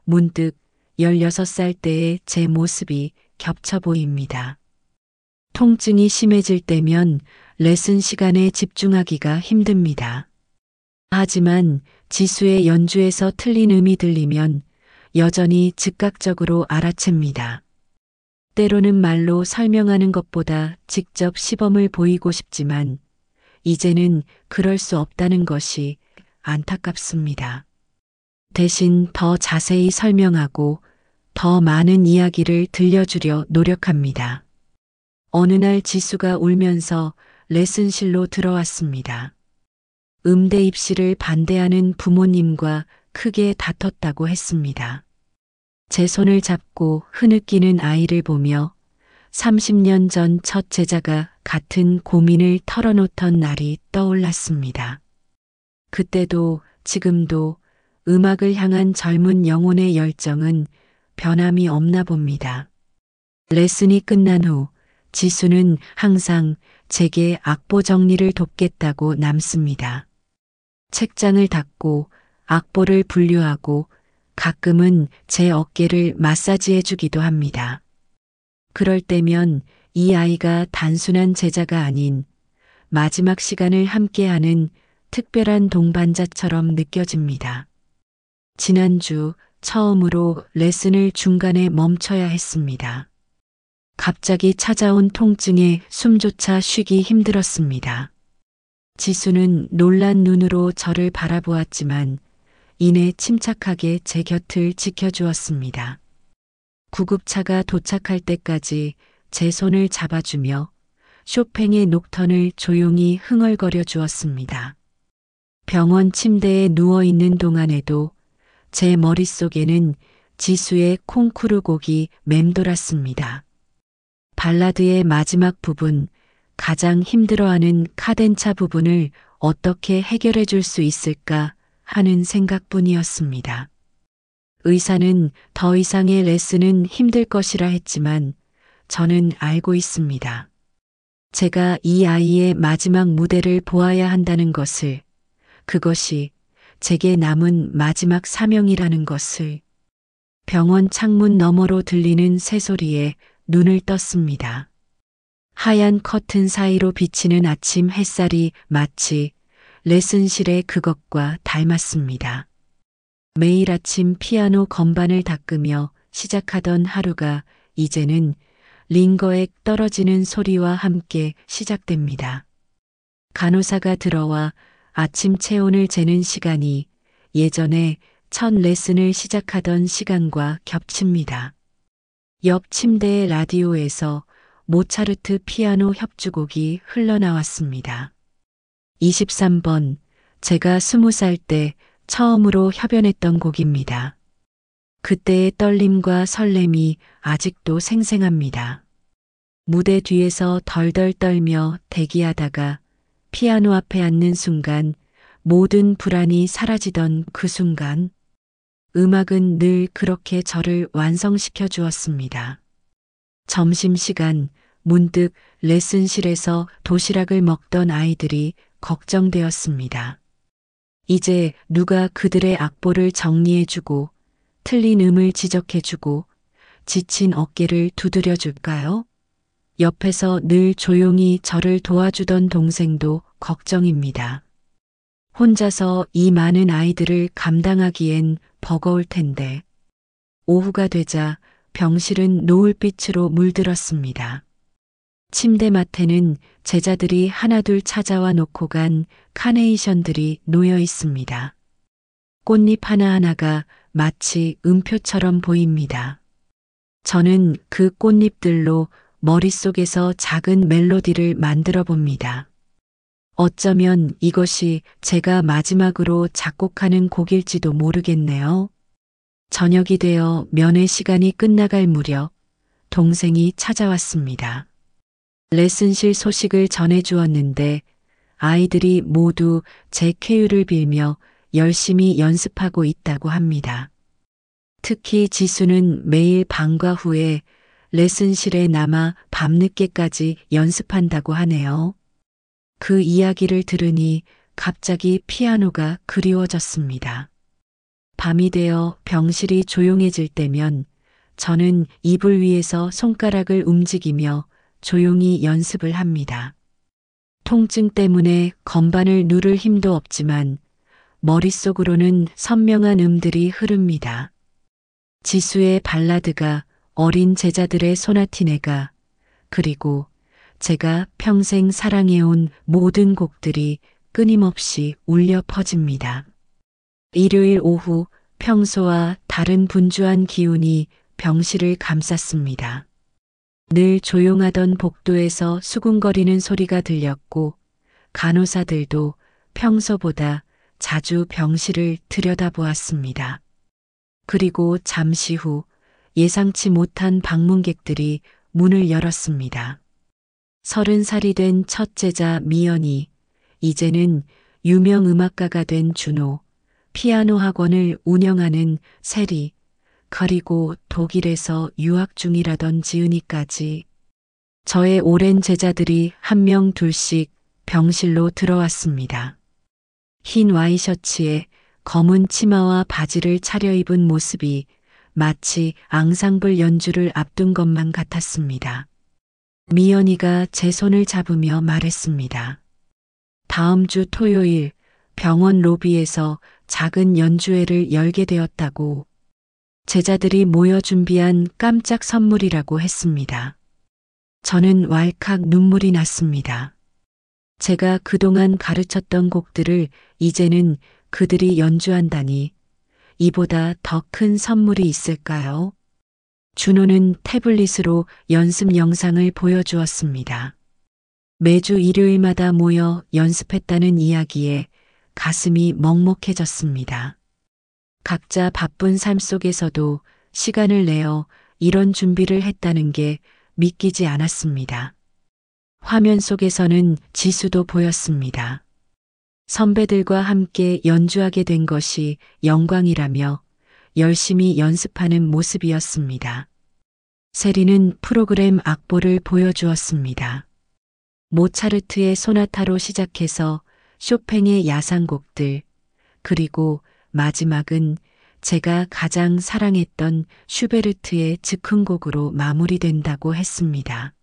문득 16살 때의 제 모습이 겹쳐 보입니다. 통증이 심해질 때면 레슨 시간에 집중하기가 힘듭니다. 하지만 지수의 연주에서 틀린 음이 들리면 여전히 즉각적으로 알아챕니다. 때로는 말로 설명하는 것보다 직접 시범을 보이고 싶지만 이제는 그럴 수 없다는 것이 안타깝습니다. 대신 더 자세히 설명하고 더 많은 이야기를 들려주려 노력합니다. 어느 날 지수가 울면서 레슨실로 들어왔습니다. 음대 입시를 반대하는 부모님과 크게 다퉜다고 했습니다. 제 손을 잡고 흐느끼는 아이를 보며 30년 전 첫 제자가 같은 고민을 털어놓던 날이 떠올랐습니다. 그때도 지금도 음악을 향한 젊은 영혼의 열정은 변함이 없나 봅니다. 레슨이 끝난 후 지수는 항상 제게 악보 정리를 돕겠다고 남습니다. 책장을 닦고 악보를 분류하고 가끔은 제 어깨를 마사지해 주기도 합니다. 그럴 때면 이 아이가 단순한 제자가 아닌 마지막 시간을 함께하는 특별한 동반자처럼 느껴집니다. 지난주 처음으로 레슨을 중간에 멈춰야 했습니다. 갑자기 찾아온 통증에 숨조차 쉬기 힘들었습니다. 지수는 놀란 눈으로 저를 바라보았지만 이내 침착하게 제 곁을 지켜주었습니다. 구급차가 도착할 때까지 제 손을 잡아주며 쇼팽의 녹턴을 조용히 흥얼거려 주었습니다. 병원 침대에 누워있는 동안에도 제 머릿속에는 지수의 콩쿠르 곡이 맴돌았습니다. 발라드의 마지막 부분, 가장 힘들어하는 카덴차 부분을 어떻게 해결해 줄 수 있을까 하는 생각뿐이었습니다. 의사는 더 이상의 레슨은 힘들 것이라 했지만 저는 알고 있습니다. 제가 이 아이의 마지막 무대를 보아야 한다는 것을, 그것이 제게 남은 마지막 사명이라는 것을. 병원 창문 너머로 들리는 새소리에 눈을 떴습니다. 하얀 커튼 사이로 비치는 아침 햇살이 마치 레슨실의 그것과 닮았습니다. 매일 아침 피아노 건반을 닦으며 시작하던 하루가 이제는 링거액 떨어지는 소리와 함께 시작됩니다. 간호사가 들어와 아침 체온을 재는 시간이 예전에 첫 레슨을 시작하던 시간과 겹칩니다. 옆 침대의 라디오에서 모차르트 피아노 협주곡이 흘러나왔습니다. 23번, 제가 20살 때 처음으로 협연했던 곡입니다. 그때의 떨림과 설렘이 아직도 생생합니다. 무대 뒤에서 덜덜 떨며 대기하다가 피아노 앞에 앉는 순간 모든 불안이 사라지던 그 순간 음악은 늘 그렇게 저를 완성시켜 주었습니다. 점심시간 문득 레슨실에서 도시락을 먹던 아이들이 걱정되었습니다. 이제 누가 그들의 악보를 정리해주고 틀린 음을 지적해주고 지친 어깨를 두드려줄까요? 옆에서 늘 조용히 저를 도와주던 동생도 걱정입니다. 혼자서 이 많은 아이들을 감당하기엔 버거울 텐데. 오후가 되자 병실은 노을빛으로 물들었습니다. 침대맡에는 제자들이 하나둘 찾아와 놓고 간 카네이션들이 놓여 있습니다. 꽃잎 하나하나가 마치 음표처럼 보입니다. 저는 그 꽃잎들로 머릿속에서 작은 멜로디를 만들어 봅니다. 어쩌면 이것이 제가 마지막으로 작곡하는 곡일지도 모르겠네요. 저녁이 되어 면회 시간이 끝나갈 무렵 동생이 찾아왔습니다. 레슨실 소식을 전해주었는데 아이들이 모두 제 쾌유를 빌며 열심히 연습하고 있다고 합니다. 특히 지수는 매일 방과 후에 레슨실에 남아 밤늦게까지 연습한다고 하네요. 그 이야기를 들으니 갑자기 피아노가 그리워졌습니다. 밤이 되어 병실이 조용해질 때면 저는 이불 위에서 손가락을 움직이며 조용히 연습을 합니다. 통증 때문에 건반을 누를 힘도 없지만 머릿속으로는 선명한 음들이 흐릅니다. 지수의 발라드가, 어린 제자들의 소나티네가, 그리고 제가 평생 사랑해온 모든 곡들이 끊임없이 울려 퍼집니다. 일요일 오후 평소와 다른 분주한 기운이 병실을 감쌌습니다. 늘 조용하던 복도에서 수군거리는 소리가 들렸고 간호사들도 평소보다 자주 병실을 들여다보았습니다. 그리고 잠시 후 예상치 못한 방문객들이 문을 열었습니다. 30살이 된 첫 제자 미연이, 이제는 유명 음악가가 된 준호, 피아노 학원을 운영하는 세리, 그리고 독일에서 유학 중이라던 지은이까지 저의 오랜 제자들이 한 명 둘씩 병실로 들어왔습니다. 흰 와이셔츠에 검은 치마와 바지를 차려입은 모습이 마치 앙상블 연주를 앞둔 것만 같았습니다. 미연이가 제 손을 잡으며 말했습니다. 다음 주 토요일 병원 로비에서 작은 연주회를 열게 되었다고. 제자들이 모여 준비한 깜짝 선물이라고 했습니다. 저는 왈칵 눈물이 났습니다. 제가 그동안 가르쳤던 곡들을 이제는 그들이 연주한다니 이보다 더 큰 선물이 있을까요? 준호는 태블릿으로 연습 영상을 보여주었습니다. 매주 일요일마다 모여 연습했다는 이야기에 가슴이 먹먹해졌습니다. 각자 바쁜 삶 속에서도 시간을 내어 이런 준비를 했다는 게 믿기지 않았습니다. 화면 속에서는 지수도 보였습니다. 선배들과 함께 연주하게 된 것이 영광이라며 열심히 연습하는 모습이었습니다. 세리는 프로그램 악보를 보여주었습니다. 모차르트의 소나타로 시작해서 쇼팽의 야상곡들, 그리고 마지막은 제가 가장 사랑했던 슈베르트의 즉흥곡으로 마무리된다고 했습니다.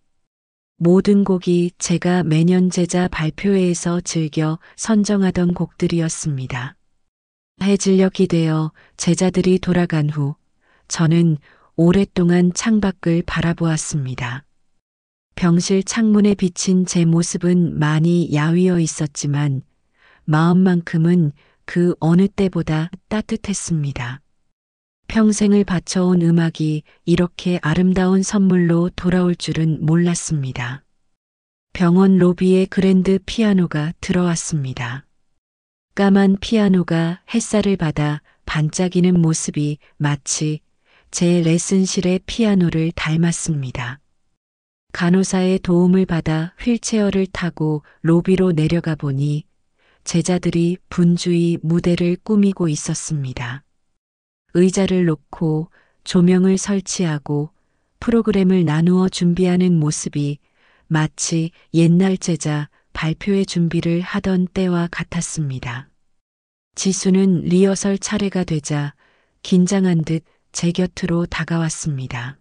모든 곡이 제가 매년 제자 발표회에서 즐겨 선정하던 곡들이었습니다. 해질녘 기대어 제자들이 돌아간 후 저는 오랫동안 창밖을 바라보았습니다. 병실 창문에 비친 제 모습은 많이 야위어 있었지만 마음만큼은 그 어느 때보다 따뜻했습니다. 평생을 바쳐온 음악이 이렇게 아름다운 선물로 돌아올 줄은 몰랐습니다. 병원 로비에 그랜드 피아노가 들어왔습니다. 까만 피아노가 햇살을 받아 반짝이는 모습이 마치 제 레슨실의 피아노를 닮았습니다. 간호사의 도움을 받아 휠체어를 타고 로비로 내려가 보니 제자들이 분주히 무대를 꾸미고 있었습니다. 의자를 놓고 조명을 설치하고 프로그램을 나누어 준비하는 모습이 마치 옛날 제자 발표회 준비를 하던 때와 같았습니다. 지수는 리허설 차례가 되자 긴장한 듯 제 곁으로 다가왔습니다.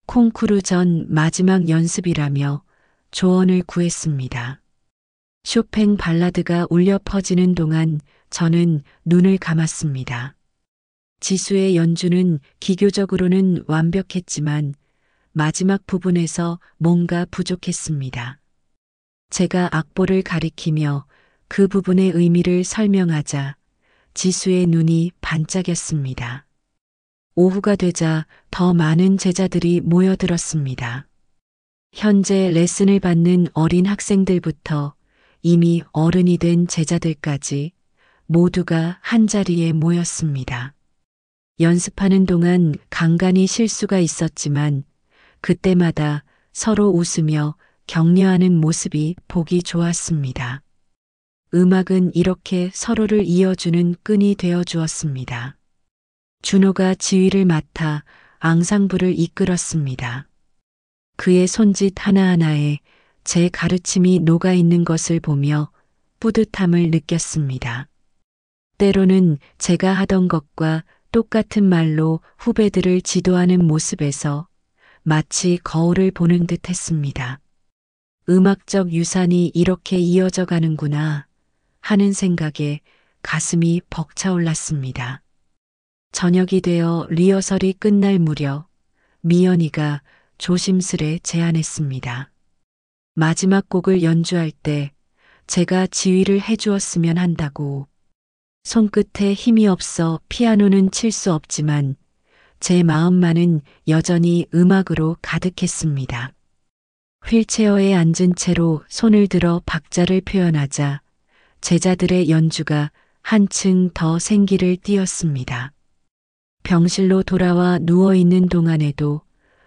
콩쿠르 전 마지막 연습이라며 조언을 구했습니다. 쇼팽 발라드가 울려 퍼지는 동안 저는 눈을 감았습니다. 지수의 연주는 기교적으로는 완벽했지만 마지막 부분에서 뭔가 부족했습니다. 제가 악보를 가리키며 그 부분의 의미를 설명하자 지수의 눈이 반짝였습니다. 오후가 되자 더 많은 제자들이 모여들었습니다. 현재 레슨을 받는 어린 학생들부터 이미 어른이 된 제자들까지 모두가 한자리에 모였습니다. 연습하는 동안 간간히 실수가 있었지만 그때마다 서로 웃으며 격려하는 모습이 보기 좋았습니다. 음악은 이렇게 서로를 이어주는 끈이 되어 주었습니다. 준호가 지휘를 맡아 앙상블을 이끌었습니다. 그의 손짓 하나하나에 제 가르침이 녹아있는 것을 보며 뿌듯함을 느꼈습니다. 때로는 제가 하던 것과 똑같은 말로 후배들을 지도하는 모습에서 마치 거울을 보는 듯 했습니다. 음악적 유산이 이렇게 이어져 가는구나 하는 생각에 가슴이 벅차올랐습니다. 저녁이 되어 리허설이 끝날 무렵 미연이가 조심스레 제안했습니다. 마지막 곡을 연주할 때 제가 지휘를 해주었으면 한다고. 손끝에 힘이 없어 피아노는 칠 수 없지만 제 마음만은 여전히 음악으로 가득했습니다. 휠체어에 앉은 채로 손을 들어 박자를 표현하자 제자들의 연주가 한층 더 생기를 띠었습니다. 병실로 돌아와 누워있는 동안에도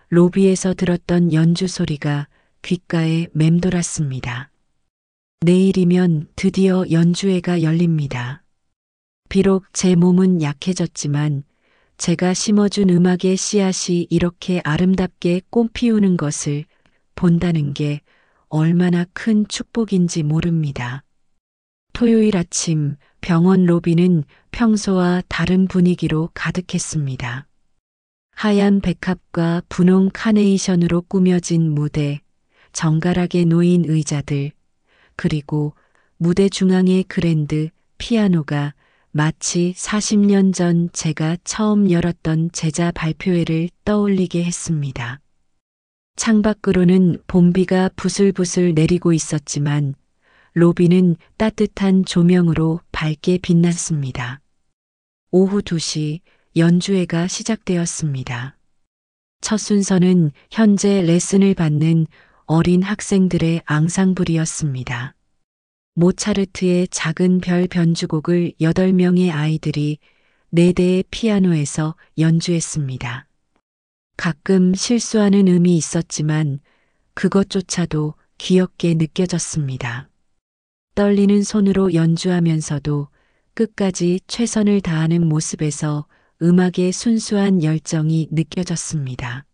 로비에서 들었던 연주 소리가 귓가에 맴돌았습니다. 내일이면 드디어 연주회가 열립니다. 비록 제 몸은 약해졌지만 제가 심어준 음악의 씨앗이 이렇게 아름답게 꽃피우는 것을 본다는 게 얼마나 큰 축복인지 모릅니다. 토요일 아침 병원 로비는 평소와 다른 분위기로 가득했습니다. 하얀 백합과 분홍 카네이션으로 꾸며진 무대, 정갈하게 놓인 의자들, 그리고 무대 중앙의 그랜드 피아노가 마치 40년 전 제가 처음 열었던 제자 발표회를 떠올리게 했습니다. 창밖으로는 봄비가 부슬부슬 내리고 있었지만 로비는 따뜻한 조명으로 밝게 빛났습니다. 오후 2시 연주회가 시작되었습니다. 첫 순서는 현재 레슨을 받는 어린 학생들의 앙상블이었습니다. 모차르트의 작은 별 변주곡을 8명의 아이들이 4대의 피아노에서 연주했습니다. 가끔 실수하는 음이 있었지만 그것조차도 귀엽게 느껴졌습니다. 떨리는 손으로 연주하면서도 끝까지 최선을 다하는 모습에서 음악의 순수한 열정이 느껴졌습니다.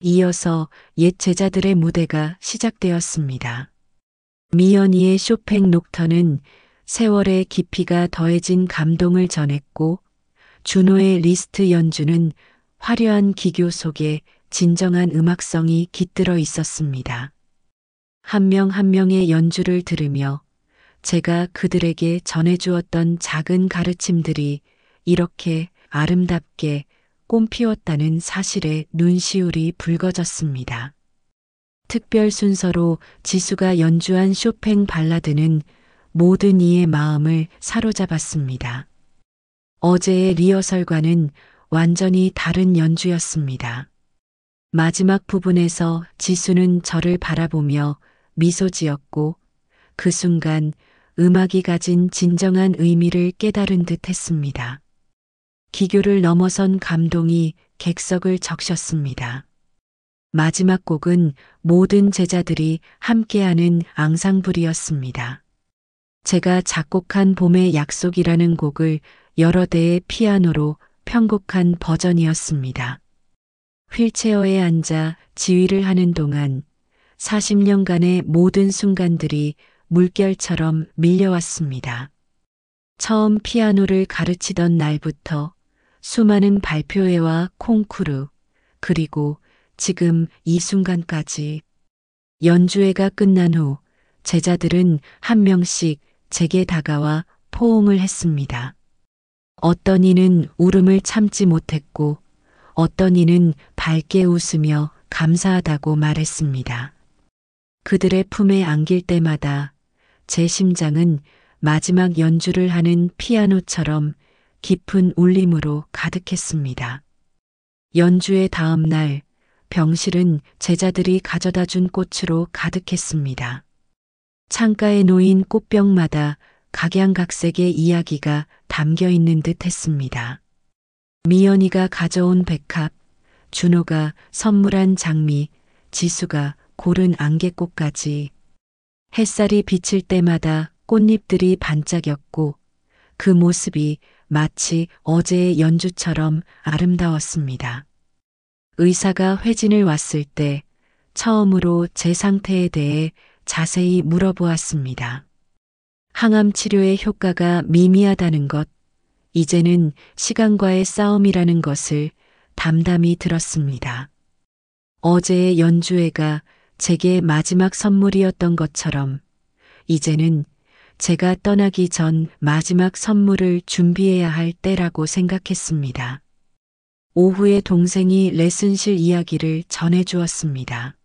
이어서 옛 제자들의 무대가 시작되었습니다. 미연이의 쇼팽 녹턴은 세월의 깊이가 더해진 감동을 전했고 준호의 리스트 연주는 화려한 기교 속에 진정한 음악성이 깃들어 있었습니다. 한 명 한 명의 연주를 들으며 제가 그들에게 전해주었던 작은 가르침들이 이렇게 아름답게 꽃피웠다는 사실에 눈시울이 붉어졌습니다. 특별 순서로 지수가 연주한 쇼팽 발라드는 모든 이의 마음을 사로잡았습니다. 어제의 리허설과는 완전히 다른 연주였습니다. 마지막 부분에서 지수는 저를 바라보며 미소 지었고 그 순간 음악이 가진 진정한 의미를 깨달은 듯 했습니다. 기교를 넘어선 감동이 객석을 적셨습니다. 마지막 곡은 모든 제자들이 함께하는 앙상블이었습니다. 제가 작곡한 봄의 약속이라는 곡을 여러 대의 피아노로 편곡한 버전이었습니다. 휠체어에 앉아 지휘를 하는 동안 40년간의 모든 순간들이 물결처럼 밀려왔습니다. 처음 피아노를 가르치던 날부터 수많은 발표회와 콩쿠르, 그리고 지금 이 순간까지 연주회가 끝난 후 제자들은 한 명씩 제게 다가와 포옹을 했습니다. 어떤 이는 울음을 참지 못했고 어떤 이는 밝게 웃으며 감사하다고 말했습니다. 그들의 품에 안길 때마다 제 심장은 마지막 연주를 하는 피아노처럼 깊은 울림으로 가득했습니다. 연주의 다음 날 병실은 제자들이 가져다 준 꽃으로 가득했습니다. 창가에 놓인 꽃병마다 각양각색의 이야기가 담겨 있는 듯 했습니다. 미연이가 가져온 백합, 준호가 선물한 장미, 지수가 고른 안개꽃까지 햇살이 비칠 때마다 꽃잎들이 반짝였고 그 모습이 마치 어제의 연주처럼 아름다웠습니다. 의사가 회진을 왔을 때 처음으로 제 상태에 대해 자세히 물어보았습니다. 항암 치료의 효과가 미미하다는 것, 이제는 시간과의 싸움이라는 것을 담담히 들었습니다. 어제의 연주회가 제게 마지막 선물이었던 것처럼 이제는 제가 떠나기 전 마지막 선물을 준비해야 할 때라고 생각했습니다. 오후에 동생이 레슨실 이야기를 전해주었습니다.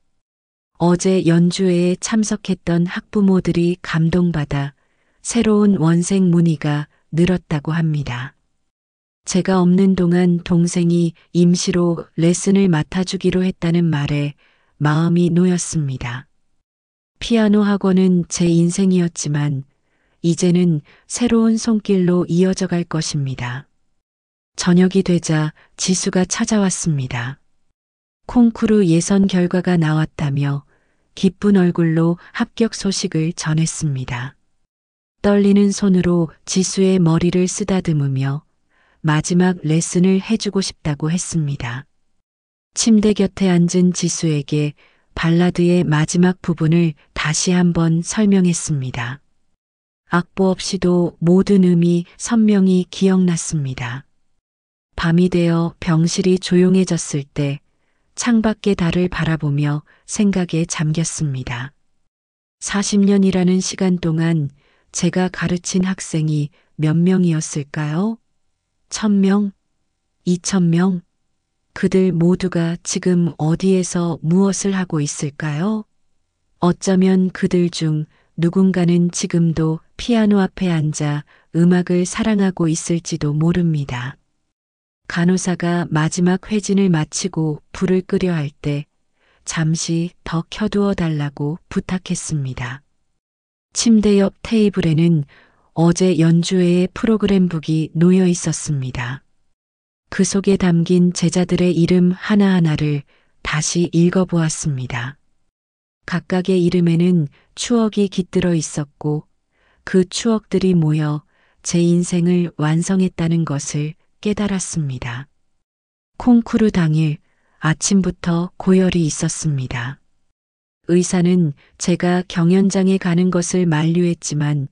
어제 연주회에 참석했던 학부모들이 감동받아 새로운 원생 문의가 늘었다고 합니다. 제가 없는 동안 동생이 임시로 레슨을 맡아주기로 했다는 말에 마음이 놓였습니다. 피아노 학원은 제 인생이었지만 이제는 새로운 손길로 이어져 갈 것입니다. 저녁이 되자 지수가 찾아왔습니다. 콩쿠르 예선 결과가 나왔다며 기쁜 얼굴로 합격 소식을 전했습니다. 떨리는 손으로 지수의 머리를 쓰다듬으며 마지막 레슨을 해주고 싶다고 했습니다. 침대 곁에 앉은 지수에게 발라드의 마지막 부분을 다시 한번 설명했습니다. 악보 없이도 모든 음이 선명히 기억났습니다. 밤이 되어 병실이 조용해졌을 때 창밖의 달을 바라보며 생각에 잠겼습니다. 40년이라는 시간 동안 제가 가르친 학생이 몇 명이었을까요? 1000명? 2000명? 그들 모두가 지금 어디에서 무엇을 하고 있을까요? 어쩌면 그들 중 누군가는 지금도 피아노 앞에 앉아 음악을 사랑하고 있을지도 모릅니다. 간호사가 마지막 회진을 마치고 불을 끄려 할 때 잠시 더 켜두어 달라고 부탁했습니다. 침대 옆 테이블에는 어제 연주회의 프로그램북이 놓여 있었습니다. 그 속에 담긴 제자들의 이름 하나하나를 다시 읽어보았습니다. 각각의 이름에는 추억이 깃들어 있었고 그 추억들이 모여 제 인생을 완성했다는 것을 깨달았습니다. 콩쿠르 당일 아침부터 고열이 있었습니다. 의사는 제가 경연장에 가는 것을 만류했지만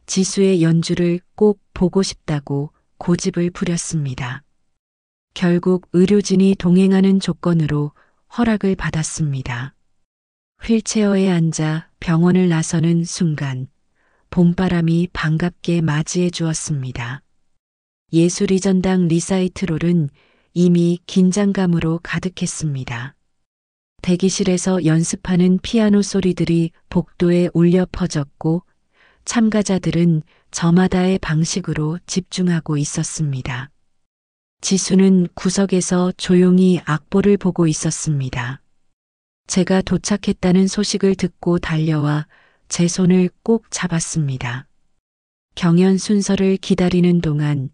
지수의 연주를 꼭 보고 싶다고 고집을 부렸습니다. 결국 의료진이 동행하는 조건으로 허락을 받았습니다. 휠체어에 앉아 병원을 나서는 순간 봄바람이 반갑게 맞이해 주었습니다. 예술의 전당 리사이트롤은 이미 긴장감으로 가득했습니다. 대기실에서 연습하는 피아노 소리들이 복도에 울려 퍼졌고 참가자들은 저마다의 방식으로 집중하고 있었습니다. 지수는 구석에서 조용히 악보를 보고 있었습니다. 제가 도착했다는 소식을 듣고 달려와 제 손을 꼭 잡았습니다. 경연 순서를 기다리는 동안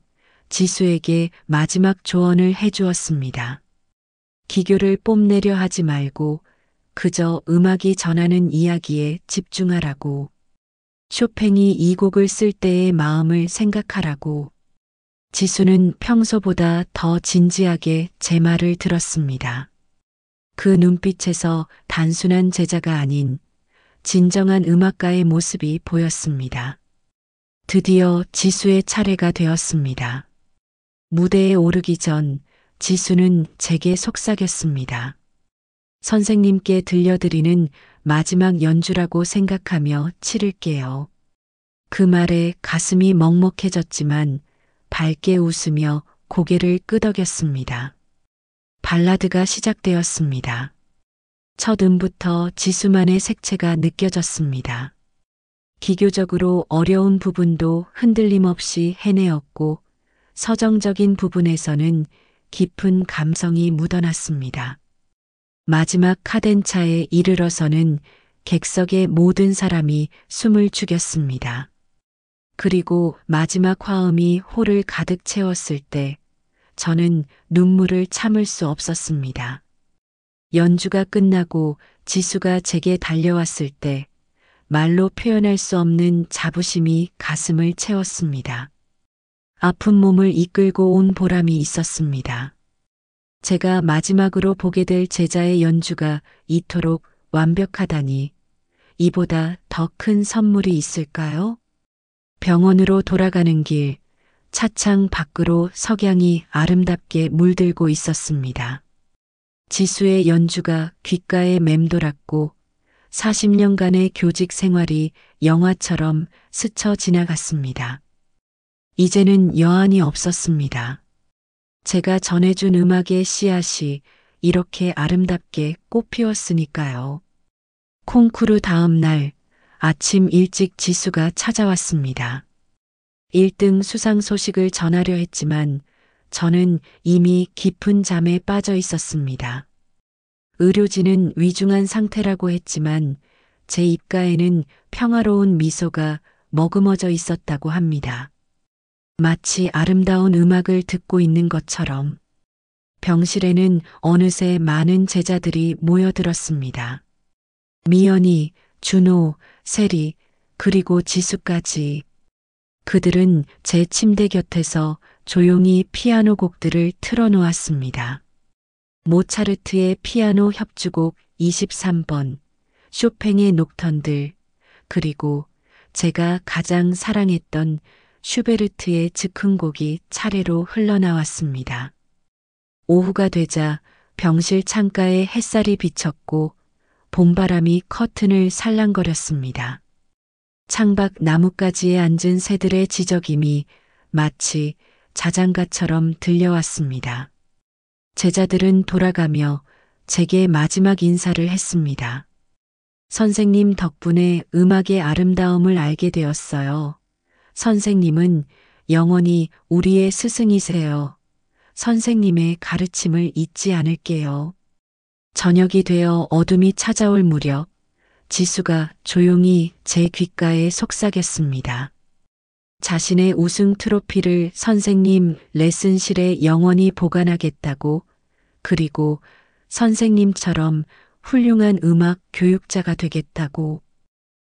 지수에게 마지막 조언을 해주었습니다. 기교를 뽐내려 하지 말고 그저 음악이 전하는 이야기에 집중하라고. 쇼팽이 이 곡을 쓸 때의 마음을 생각하라고. 지수는 평소보다 더 진지하게 제 말을 들었습니다. 그 눈빛에서 단순한 제자가 아닌 진정한 음악가의 모습이 보였습니다. 드디어 지수의 차례가 되었습니다. 무대에 오르기 전 지수는 제게 속삭였습니다. 선생님께 들려드리는 마지막 연주라고 생각하며 치를게요. 그 말에 가슴이 먹먹해졌지만 밝게 웃으며 고개를 끄덕였습니다. 발라드가 시작되었습니다. 첫 음부터 지수만의 색채가 느껴졌습니다. 기교적으로 어려운 부분도 흔들림 없이 해내었고 서정적인 부분에서는 깊은 감성이 묻어났습니다. 마지막 카덴차에 이르러서는 객석의 모든 사람이 숨을 죽였습니다. 그리고 마지막 화음이 홀을 가득 채웠을 때 저는 눈물을 참을 수 없었습니다. 연주가 끝나고 지수가 제게 달려왔을 때 말로 표현할 수 없는 자부심이 가슴을 채웠습니다. 아픈 몸을 이끌고 온 보람이 있었습니다. 제가 마지막으로 보게 될 제자의 연주가 이토록 완벽하다니 이보다 더 큰 선물이 있을까요? 병원으로 돌아가는 길, 차창 밖으로 석양이 아름답게 물들고 있었습니다. 지수의 연주가 귓가에 맴돌았고 40년간의 교직 생활이 영화처럼 스쳐 지나갔습니다. 이제는 여한이 없었습니다. 제가 전해준 음악의 씨앗이 이렇게 아름답게 꽃피웠으니까요. 콩쿠르 다음 날 아침 일찍 지수가 찾아왔습니다. 1등 수상 소식을 전하려 했지만 저는 이미 깊은 잠에 빠져 있었습니다. 의료진은 위중한 상태라고 했지만 제 입가에는 평화로운 미소가 머금어져 있었다고 합니다. 마치 아름다운 음악을 듣고 있는 것처럼 병실에는 어느새 많은 제자들이 모여들었습니다. 미연이, 준호, 세리, 그리고 지수까지. 그들은 제 침대 곁에서 조용히 피아노 곡들을 틀어놓았습니다. 모차르트의 피아노 협주곡 23번, 쇼팽의 녹턴들, 그리고 제가 가장 사랑했던 슈베르트의 즉흥곡이 차례로 흘러나왔습니다. 오후가 되자 병실 창가에 햇살이 비쳤고 봄바람이 커튼을 살랑거렸습니다. 창밖 나뭇가지에 앉은 새들의 지저귐이 마치 자장가처럼 들려왔습니다. 제자들은 돌아가며 제게 마지막 인사를 했습니다. 선생님 덕분에 음악의 아름다움을 알게 되었어요. 선생님은 영원히 우리의 스승이세요. 선생님의 가르침을 잊지 않을게요. 저녁이 되어 어둠이 찾아올 무렵 지수가 조용히 제 귓가에 속삭였습니다. 자신의 우승 트로피를 선생님 레슨실에 영원히 보관하겠다고, 그리고 선생님처럼 훌륭한 음악 교육자가 되겠다고.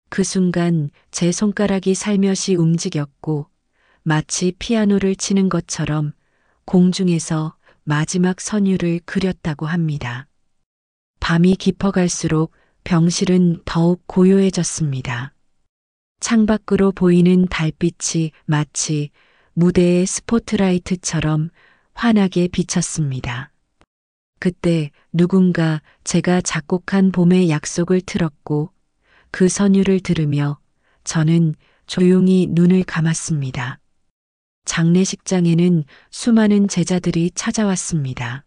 그 순간 제 손가락이 살며시 움직였고 마치 피아노를 치는 것처럼 공중에서 마지막 선율을 그렸다고 합니다. 밤이 깊어갈수록 병실은 더욱 고요해졌습니다. 창밖으로 보이는 달빛이 마치 무대의 스포트라이트처럼 환하게 비쳤습니다. 그때 누군가 제가 작곡한 봄의 약속을 틀었고 그 선율을 들으며 저는 조용히 눈을 감았습니다. 장례식장에는 수많은 제자들이 찾아왔습니다.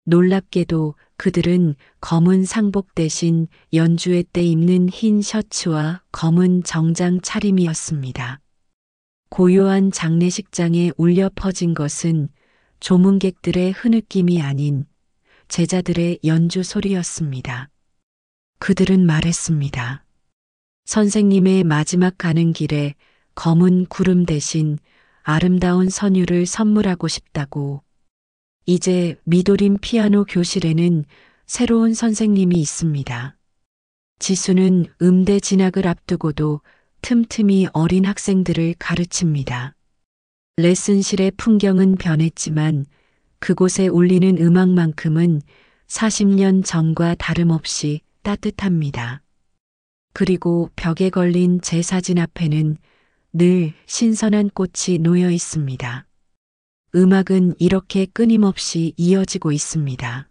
놀랍게도 그들은 검은 상복 대신 연주회 때 입는 흰 셔츠와 검은 정장 차림이었습니다. 고요한 장례식장에 울려 퍼진 것은 조문객들의 흐느낌이 아닌 제자들의 연주 소리였습니다. 그들은 말했습니다. 선생님의 마지막 가는 길에 검은 구름 대신 아름다운 선율을 선물하고 싶다고. 이제 미도림 피아노 교실에는 새로운 선생님이 있습니다. 지수는 음대 진학을 앞두고도 틈틈이 어린 학생들을 가르칩니다. 레슨실의 풍경은 변했지만 그곳에 울리는 음악만큼은 40년 전과 다름없이 따뜻합니다. 그리고 벽에 걸린 제 사진 앞에는 늘 신선한 꽃이 놓여 있습니다. 음악은 이렇게 끊임없이 이어지고 있습니다.